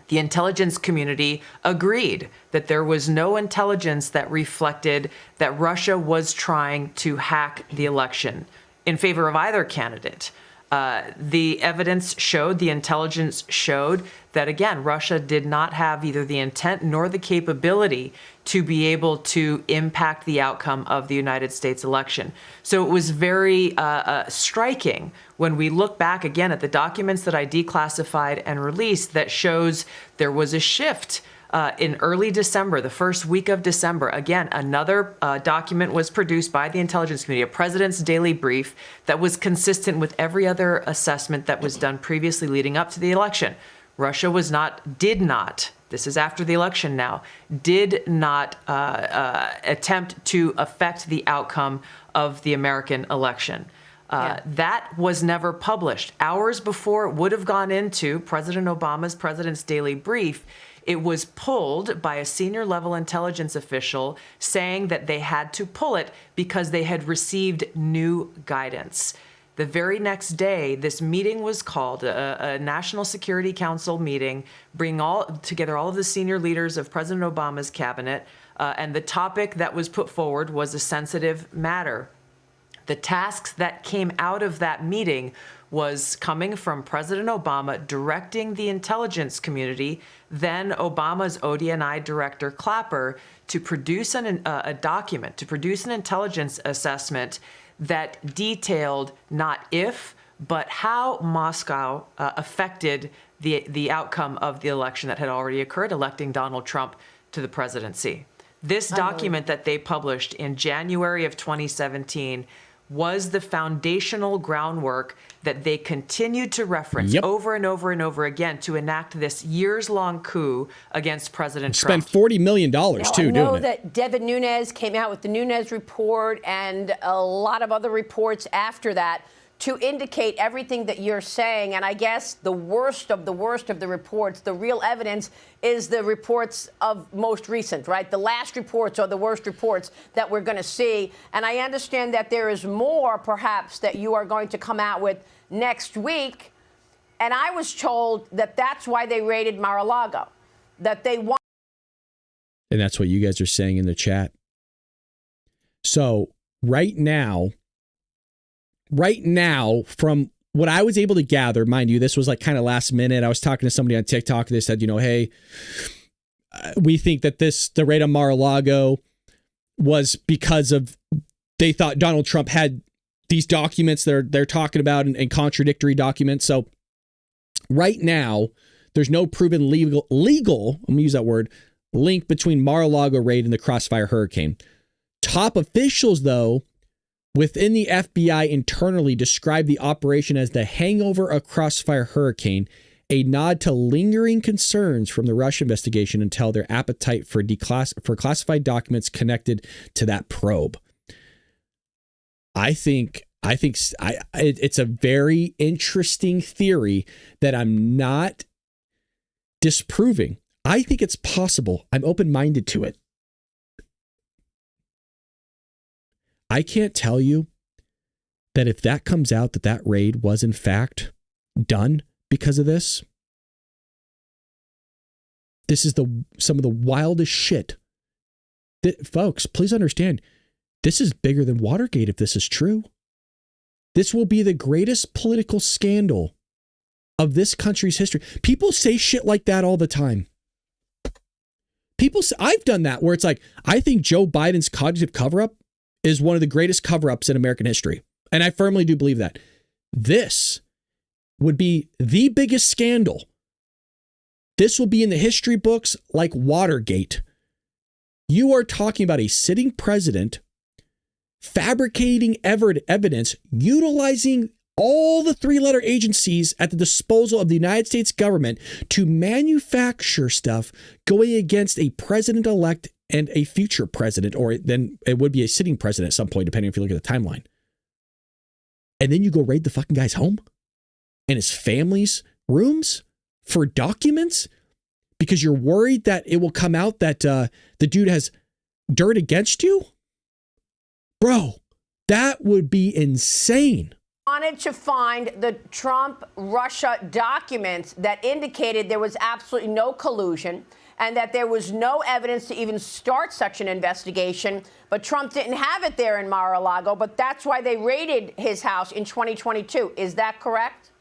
the intelligence community agreed that there was no intelligence that reflected that Russia was trying to hack the election in favor of either candidate. The evidence showed, the intelligence showed that, again, Russia did not have either the intent nor the capability to be able to impact the outcome of the United States election. So it was very striking when we look back again at the documents that I declassified and released that shows there was a shift in early December, the first week of December. Again, another document was produced by the intelligence community, a president's daily brief that was consistent with every other assessment that was done previously leading up to the election. Russia did not, this is after the election now, did not attempt to affect the outcome of the American election. That was never published. Hours before it would have gone into President Obama's President's Daily Brief, it was pulled by a senior level intelligence official saying that they had to pull it because they had received new guidance. The very next day, this meeting was called, a National Security Council meeting, bringing together all of the senior leaders of President Obama's cabinet, and the topic that was put forward was a sensitive matter. The tasks that came out of that meeting was coming from President Obama directing the intelligence community, then Obama's ODNI director Clapper, to produce a document, to produce an intelligence assessment that detailed not if, but how Moscow affected the outcome of the election that had already occurred, electing Donald Trump to the presidency. This document that they published in January of 2017 was the foundational groundwork that they continued to reference over and over and over again to enact this years-long coup against President Trump. Spent $40 million, too, doing it. I know that Devin Nunes came out with the Nunes report and a lot of other reports after that to indicate everything that you're saying. And I guess the worst of the reports, the real evidence, is the reports of most recent, right? The last reports are the worst reports that we're going to see. And I understand that there is more, perhaps, that you are going to come out with next week. And I was told that that's why they raided Mar-a-Lago, that they want. And that's what you guys are saying in the chat. So right now, from what I was able to gather, mind you, this was like kind of last minute. I was talking to somebody on TikTok. They said, hey, we think that the raid on Mar-a-Lago was because of they thought Donald Trump had these documents they're talking about and contradictory documents. So right now, there's no proven legal, I'm going to use that word, link between Mar-a-Lago raid and the Crossfire Hurricane. Top officials, though, within the FBI internally described the operation as the hangover of Crossfire Hurricane, a nod to lingering concerns from the Russia investigation until their appetite for classified documents connected to that probe. I think it's a very interesting theory that I'm not disproving. I think it's possible. I'm open-minded to it. I can't tell you that if that comes out that raid was in fact done because of this, this is some of the wildest shit. Folks, please understand, this is bigger than Watergate if this is true. This will be the greatest political scandal of this country's history. People say shit like that all the time. I've done that where it's like, I think Joe Biden's cognitive cover-up is one of the greatest cover-ups in American history. And I firmly do believe that. This would be the biggest scandal. This will be in the history books like Watergate. You are talking about a sitting president fabricating evidence, utilizing all the three-letter agencies at the disposal of the United States government to manufacture stuff going against a president-elect and a future president, or then it would be a sitting president at some point, depending if you look at the timeline. And then you go raid the fucking guy's home and his family's rooms for documents because you're worried that it will come out that the dude has dirt against you? Bro, that would be insane. Wanted to find the Trump-Russia documents that indicated there was absolutely no collusion and that there was no evidence to even start such an investigation. But Trump didn't have it there in Mar-a-Lago, but that's why they raided his house in 2022. Is that correct?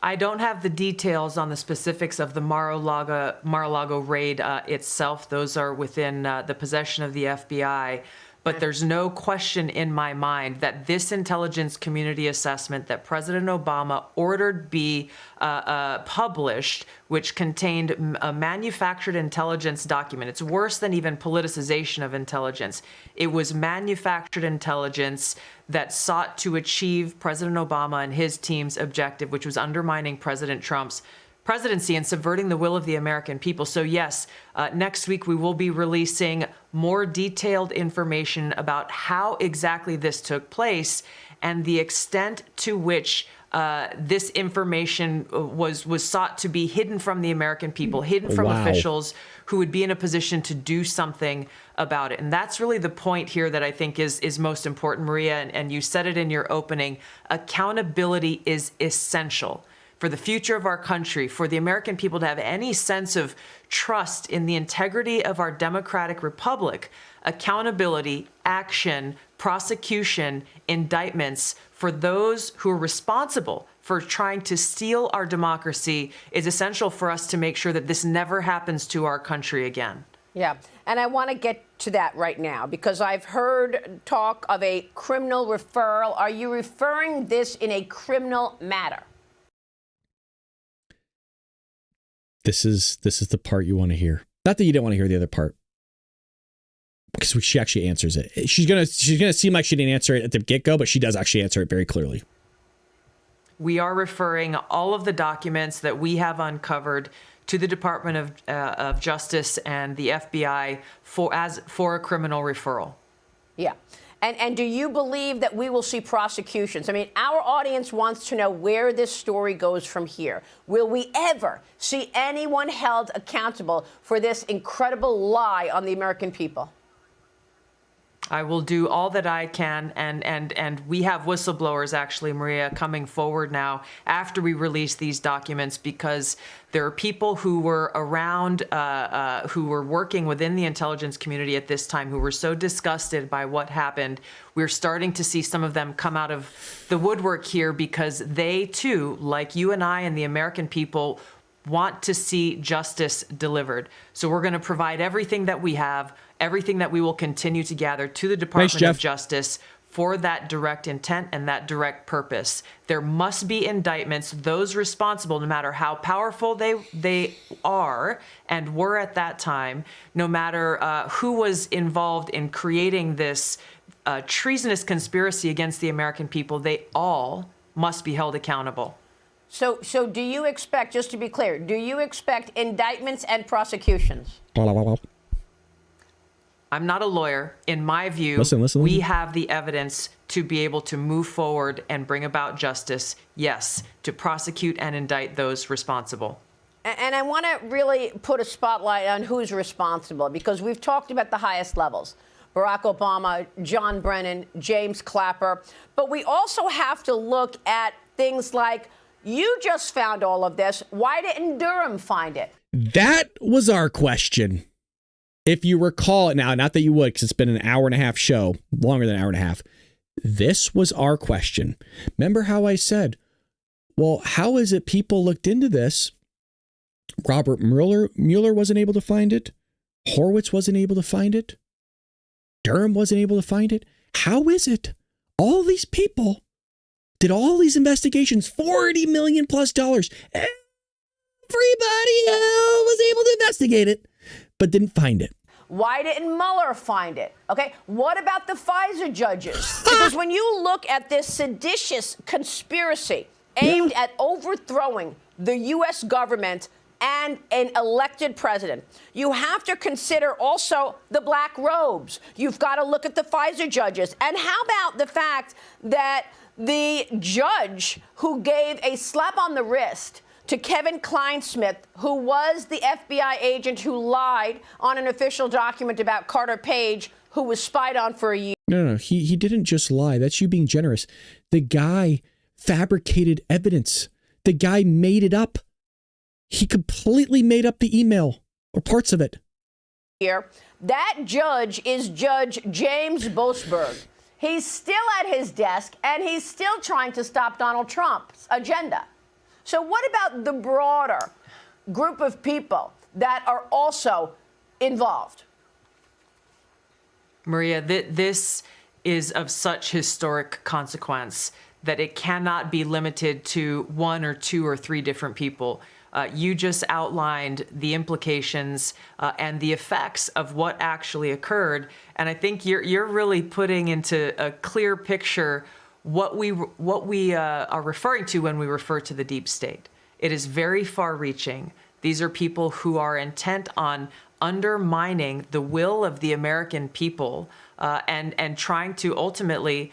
I don't have the details on the specifics of the Mar-a-Lago raid itself. Those are within the possession of the FBI. But there's no question in my mind that this intelligence community assessment that President Obama ordered be published, which contained a manufactured intelligence document. It's worse than even politicization of intelligence. It was manufactured intelligence that sought to achieve President Obama and his team's objective, which was undermining President Trump's presidency and subverting the will of the American people. So yes, next week we will be releasing more detailed information about how exactly this took place and the extent to which this information was sought to be hidden from the American people, hidden from officials who would be in a position to do something about it. And that's really the point here that I think is most important, Maria, and you said it in your opening. Accountability is essential for the future of our country, for the American people to have any sense of trust in the integrity of our democratic republic. Accountability, action, prosecution, indictments for those who are responsible for trying to steal our democracy is essential for us to make sure that this never happens to our country again. Yeah, and I want to get to that right now because I've heard talk of a criminal referral. Are you referring this in a criminal matter? This is the part you want to hear. Not that you don't want to hear the other part, because she actually answers it. She's gonna seem like she didn't answer it at the get-go, but she does actually answer it very clearly. We are referring all of the documents that we have uncovered to the Department of Justice and the FBI for a criminal referral. Yeah. And do you believe that we will see prosecutions? I mean, our audience wants to know where this story goes from here. Will we ever see anyone held accountable for this incredible lie on the American people? I will do all that I can, and we have whistleblowers, actually, Maria, coming forward now after we release these documents, because there are people who were around, who were working within the intelligence community at this time, who were so disgusted by what happened. We're starting to see some of them come out of the woodwork here because they, too, like you and I and the American people, want to see justice delivered. So we're going to provide everything that we have, everything that we will continue to gather to the Department of Justice for that direct intent and that direct purpose. There must be indictments, those responsible, no matter how powerful they are and were at that time, no matter who was involved in creating this treasonous conspiracy against the American people, they all must be held accountable. So do you expect, just to be clear, do you expect indictments and prosecutions? I'm not a lawyer. In my view, listen. We have the evidence to be able to move forward and bring about justice, yes, to prosecute and indict those responsible. And I want to really put a spotlight on who's responsible, because we've talked about the highest levels. Barack Obama, John Brennan, James Clapper. But we also have to look at things like, you just found all of this. Why didn't Durham find it? That was our question. If you recall it now, not that you would, because it's been an hour and a half show, longer than an hour and a half. This was our question. Remember how I said, well, how is it people looked into this? Robert Mueller wasn't able to find it. Horowitz wasn't able to find it. Durham wasn't able to find it. How is it all these people did all these investigations, $40 million plus dollars. Everybody else was able to investigate it, but didn't find it. Why didn't Mueller find it? Okay, what about the FISA judges? Because when you look at this seditious conspiracy aimed at overthrowing the U.S. government and an elected president, you have to consider also the black robes. You've got to look at the FISA judges. And how about the fact that the judge who gave a slap on the wrist to Kevin Kleinsmith, who was the FBI agent who lied on an official document about Carter Page, who was spied on for a year? No, he didn't just lie. That's you being generous. The guy fabricated evidence. The guy made it up. He completely made up the email or parts of it. Here, that judge is Judge James Boasberg. He's still at his desk, and he's still trying to stop Donald Trump's agenda. So what about the broader group of people that are also involved? Maria, this is of such historic consequence that it cannot be limited to one or two or three different people. You just outlined the implications and the effects of what actually occurred, and I think you're really putting into a clear picture what we are referring to when we refer to the deep state. It is very far-reaching. These are people who are intent on undermining the will of the American people and trying to ultimately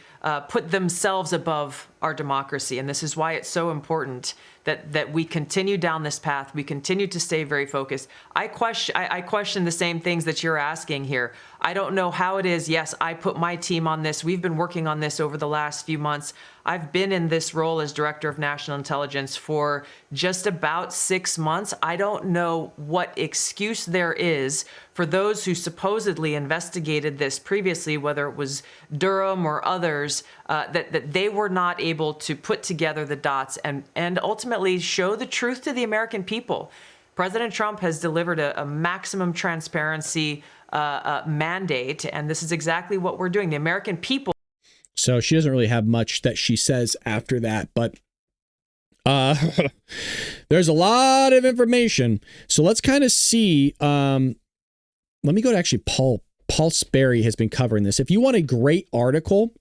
put themselves above our democracy. And this is why it's so important that we continue down this path. We continue to stay very focused. I question the same things that you're asking here. I don't know how it is. Yes, I put my team on this. We've been working on this over the last few months. I've been in this role as Director of National Intelligence for just about 6 months. I don't know what excuse there is for those who supposedly investigated this previously, whether it was Durham or others, that they were not able to put together the dots and ultimately show the truth to the American people. President Trump has delivered a maximum transparency mandate, and this is exactly what we're doing. The American people. So she doesn't really have much that she says after that, but there's a lot of information. So let's kind of see. Let me go to actually Paul Sperry has been covering this. If you want a great article,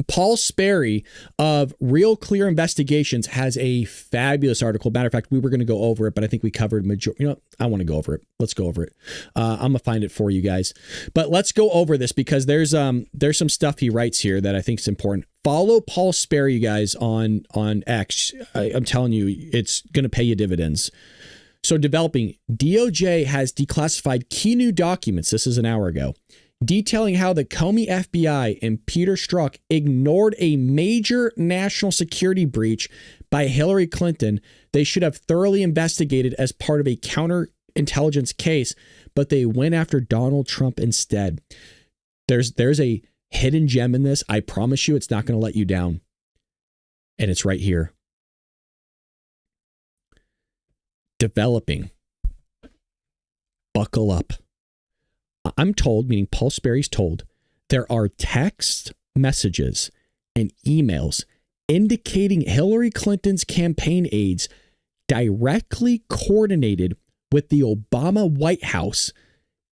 Paul Sperry of Real Clear Investigations has a fabulous article. Matter of fact, we were going to go over it, but I think we covered I want to go over it. Let's go over it. I'm going to find it for you guys. But let's go over this because there's some stuff he writes here that I think is important. Follow Paul Sperry, you guys, on X. I'm telling you, it's going to pay you dividends. So developing, DOJ has declassified key new documents. This is an hour ago, detailing how the Comey FBI and Peter Strzok ignored a major national security breach by Hillary Clinton they should have thoroughly investigated as part of a counterintelligence case, but they went after Donald Trump instead. There's a hidden gem in this. I promise you it's not going to let you down. And it's right here. Developing. Buckle up. I'm told, meaning Paul Sperry's told, there are text messages and emails indicating Hillary Clinton's campaign aides directly coordinated with the Obama White House,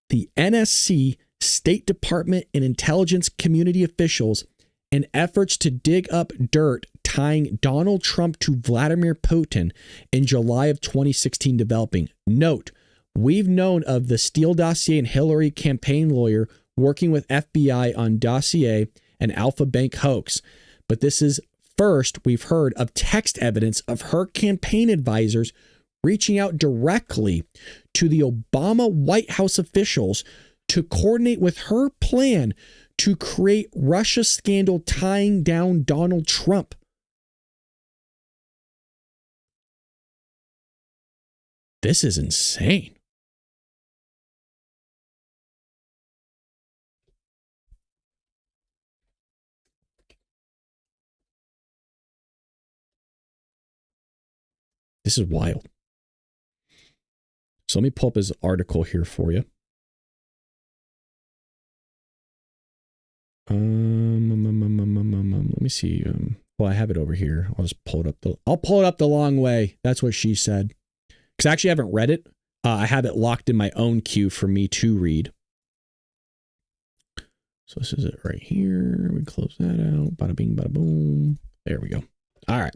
the NSC, State Department, and intelligence community officials in efforts to dig up dirt tying Donald Trump to Vladimir Putin in July of 2016 developing. Note, we've known of the Steele dossier and Hillary campaign lawyer working with FBI on dossier and Alpha Bank hoax. But this is first we've heard of text evidence of her campaign advisors reaching out directly to the Obama White House officials to coordinate with her plan to create Russia scandal tying down Donald Trump. This is insane. This is wild. So let me pull up his article here for you. Let me see. Well, I have it over here. I'll just pull it up. I'll pull it up the long way. That's what she said. Because I actually haven't read it. I have it locked in my own queue for me to read. So this is it right here. We close that out. Bada bing, bada boom. There we go. All right.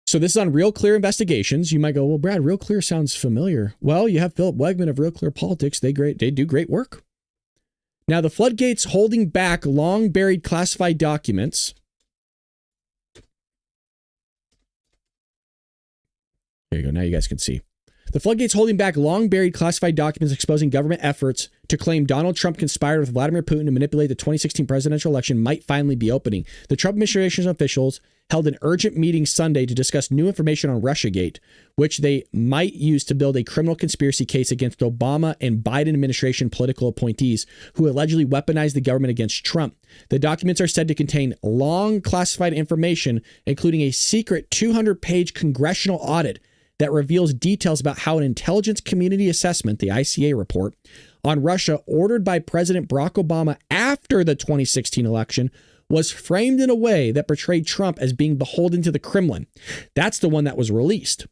So this is on Real Clear Investigations. You might go, well, Brad, Real Clear sounds familiar. Well, you have Philip Wegman of Real Clear Politics. They do great work. Now, the floodgates holding back long buried classified documents. There you go. Now you guys can see. The floodgates holding back long buried classified documents exposing government efforts to claim Donald Trump conspired with Vladimir Putin to manipulate the 2016 presidential election might finally be opening. The Trump administration's officials held an urgent meeting Sunday to discuss new information on Russiagate, which they might use to build a criminal conspiracy case against Obama and Biden administration political appointees who allegedly weaponized the government against Trump. The documents are said to contain long classified information, including a secret 200-page congressional audit that reveals details about how an intelligence community assessment, the ICA report, on Russia ordered by President Barack Obama after the 2016 election was framed in a way that portrayed Trump as being beholden to the Kremlin. That's the one that was released.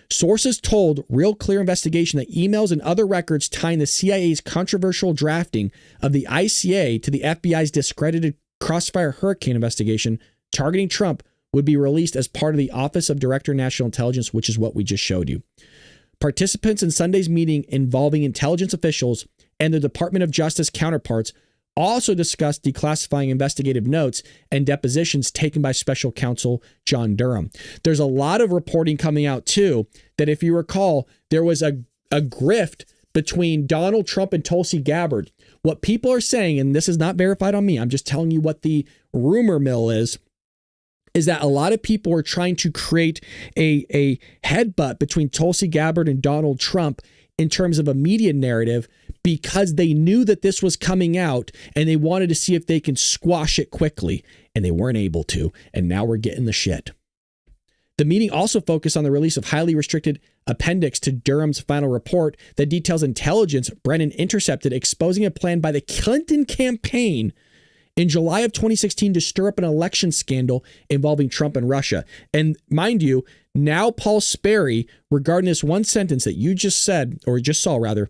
Sources told Real Clear Investigation that emails and other records tying the CIA's controversial drafting of the ICA to the FBI's discredited Crossfire Hurricane investigation targeting Trump would be released as part of the Office of Director of National Intelligence, which is what we just showed you. Participants in Sunday's meeting involving intelligence officials and the Department of Justice counterparts also discussed declassifying investigative notes and depositions taken by special counsel John Durham. There's a lot of reporting coming out, too, that if you recall, there was a grift between Donald Trump and Tulsi Gabbard. What people are saying, and this is not verified on me, I'm just telling you what the rumor mill is that a lot of people are trying to create a headbutt between Tulsi Gabbard and Donald Trump in terms of a media narrative because they knew that this was coming out and they wanted to see if they can squash it quickly, and they weren't able to. And now we're getting the shit. The meeting also focused on the release of highly restricted appendix to Durham's final report that details intelligence Brennan intercepted exposing a plan by the Clinton campaign in July of 2016 to stir up an election scandal involving Trump and Russia. And mind you, now Paul Sperry, regarding this one sentence that you just said, or just saw rather,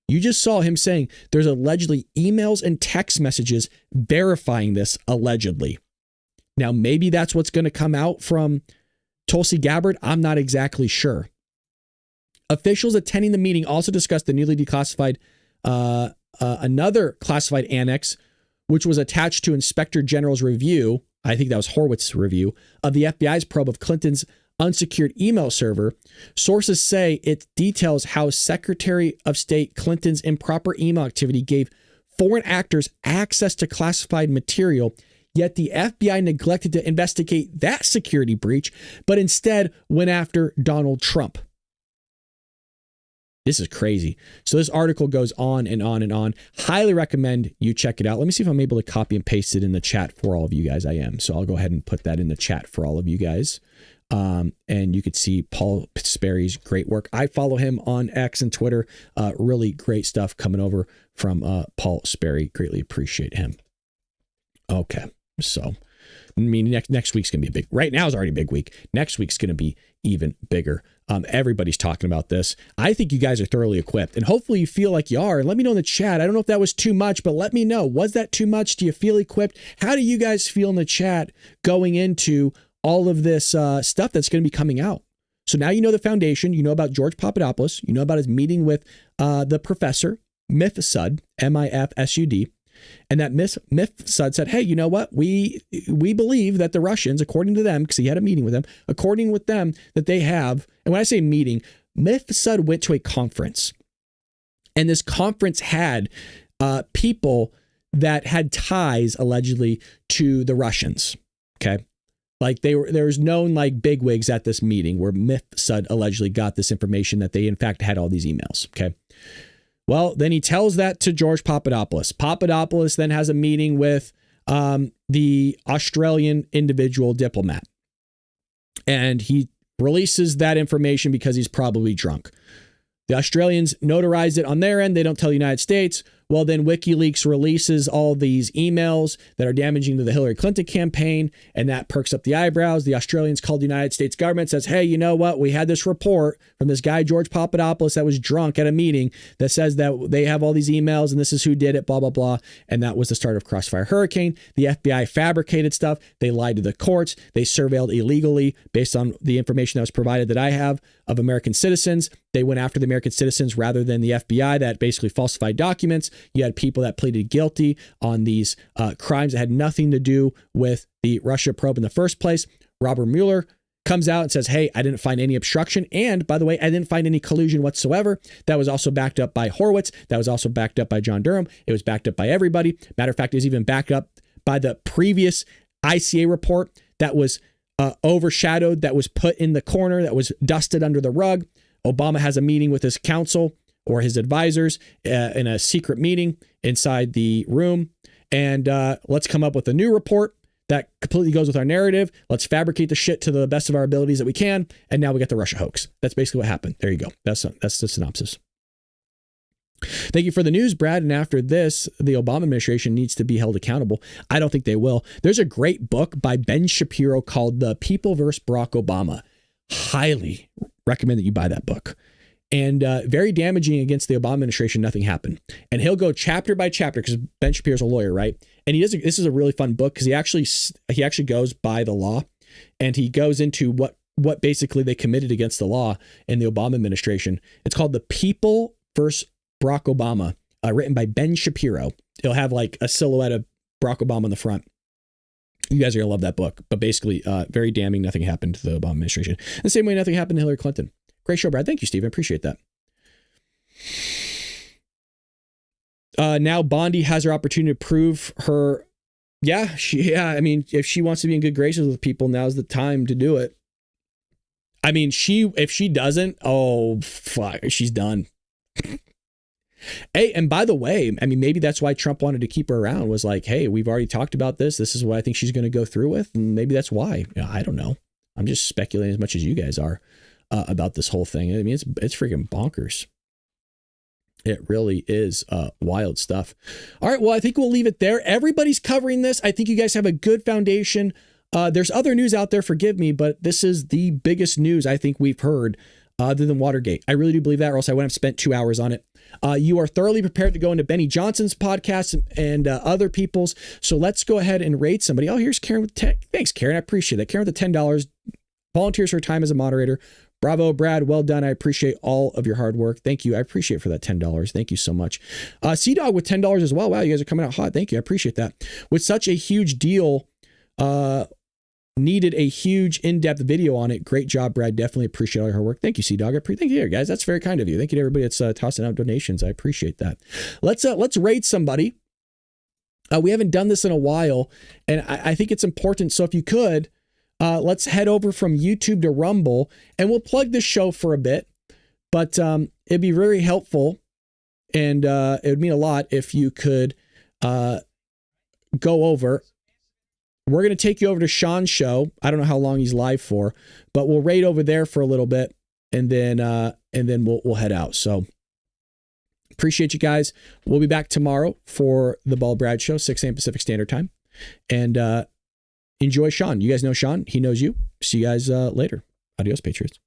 you just saw him saying there's allegedly emails and text messages verifying this allegedly. Now, maybe that's what's going to come out from Tulsi Gabbard. I'm not exactly sure. Officials attending the meeting also discussed the newly declassified, another classified annex, which was attached to Inspector General's review. I think that was Horwitz's review of the FBI's probe of Clinton's unsecured email server. Sources say it details how Secretary of State Clinton's improper email activity gave foreign actors access to classified material. Yet the FBI neglected to investigate that security breach, but instead went after Donald Trump. This is crazy. So this article goes on and on and on. Highly recommend you check it out. Let me see if I'm able to copy and paste it in the chat for all of you guys. I am. So I'll go ahead and put that in the chat for all of you guys. And you could see Paul Sperry's great work. I follow him on X and Twitter. Really great stuff coming over from Paul Sperry. Greatly appreciate him. Okay. So, I mean, next week's going to be a big, right now is already a big week. Next week's going to be even bigger. Everybody's talking about this. I think you guys are thoroughly equipped, and hopefully you feel like you are. And let me know in the chat. I don't know if that was too much, but let me know. Was that too much? Do you feel equipped? How do you guys feel in the chat going into all of this stuff that's going to be coming out? So now you know the foundation. You know about George Papadopoulos. You know about his meeting with the professor, Mifsud, Mifsud. And that Mifsud said, hey, you know what? We believe that the Russians, according to them, because he had a meeting with them, according with them, that they have, and when I say meeting, Mifsud went to a conference. And this conference had people that had ties, allegedly, to the Russians. Okay. Like there's known like bigwigs at this meeting where Mifsud allegedly got this information that they, in fact, had all these emails. Okay. Well, then he tells that to George Papadopoulos. Papadopoulos then has a meeting with the Australian individual diplomat. And he releases that information because he's probably drunk. The Australians notarize it on their end. They don't tell the United States. Well, then WikiLeaks releases all these emails that are damaging to the Hillary Clinton campaign, and that perks up the eyebrows. The Australians called the United States government, says, hey, you know what? We had this report from this guy, George Papadopoulos, that was drunk at a meeting that says that they have all these emails and this is who did it, blah, blah, blah. And that was the start of Crossfire Hurricane. The FBI fabricated stuff. They lied to the courts. They surveilled illegally based on the information that was provided that I have of American citizens. They went after the American citizens rather than the FBI that basically falsified documents. You had people that pleaded guilty on these crimes that had nothing to do with the Russia probe in the first place. Robert Mueller comes out and says, hey, I didn't find any obstruction. And by the way, I didn't find any collusion whatsoever. That was also backed up by Horwitz. That was also backed up by John Durham. It was backed up by everybody. Matter of fact, it was even backed up by the previous ICA report that was overshadowed, that was put in the corner, that was dusted under the rug. Obama has a meeting with his counsel or his advisors in a secret meeting inside the room. And let's come up with a new report that completely goes with our narrative. Let's fabricate the shit to the best of our abilities that we can. And now we got the Russia hoax. That's basically what happened. There you go. That's the synopsis. Thank you for the news, Brad. And after this, the Obama administration needs to be held accountable. I don't think they will. There's a great book by Ben Shapiro called The People vs. Barack Obama. Highly recommend that you buy that book. And very damaging against the Obama administration. Nothing happened. And he'll go chapter by chapter because Ben Shapiro's a lawyer, right? And he does. This is a really fun book because he actually goes by the law, and he goes into what basically they committed against the law in the Obama administration. It's called The People vs. Barack Obama, written by Ben Shapiro. It'll have like a silhouette of Barack Obama on the front. You guys are going to love that book. But basically, very damning. Nothing happened to the Obama administration. The same way nothing happened to Hillary Clinton. Great show, Brad. Thank you, Steve. I appreciate that. Now Bondi has her opportunity to prove her. I mean, if she wants to be in good graces with people, now's the time to do it. I mean, if she doesn't, oh, fuck, she's done. Hey, and by the way, I mean, maybe that's why Trump wanted to keep her around, was like, hey, we've already talked about this. This is what I think she's going to go through with. And maybe that's why. I don't know. I'm just speculating as much as you guys are about this whole thing. I mean, it's freaking bonkers. It really is wild stuff. All right, well, I think we'll leave it there. Everybody's covering this. I think you guys have a good foundation. There's other news out there, forgive me, but this is the biggest news I think we've heard other than Watergate. I really do believe that, or else I wouldn't have spent 2 hours on it. You are thoroughly prepared to go into Benny Johnson's podcast and other people's. So let's go ahead and rate somebody. Oh, here's Karen with 10. Thanks, Karen. I appreciate that. Karen with the $10. Volunteers for her time as a moderator. Bravo, Brad. Well done. I appreciate all of your hard work. Thank you. I appreciate it for that $10. Thank you so much. C-Dog with $10 as well. Wow, you guys are coming out hot. Thank you. I appreciate that. With such a huge deal, needed a huge in-depth video on it. Great job, Brad. Definitely appreciate all your hard work. Thank you, C-Dog. Thank you, guys. That's very kind of you. Thank you to everybody that's tossing out donations. I appreciate that. Let's rate somebody. We haven't done this in a while, and I think it's important. So if you could, let's head over from YouTube to Rumble, and we'll plug this show for a bit. But it'd be very helpful, and it would mean a lot if you could go over. We're going to take you over to Sean's show. I don't know how long he's live for, but we'll rate over there for a little bit, and then we'll head out. So appreciate you guys. We'll be back tomorrow for the Bald Brad Show, 6 a.m. Pacific Standard Time, and enjoy Sean. You guys know Sean. He knows you. See you guys later. Adios, Patriots.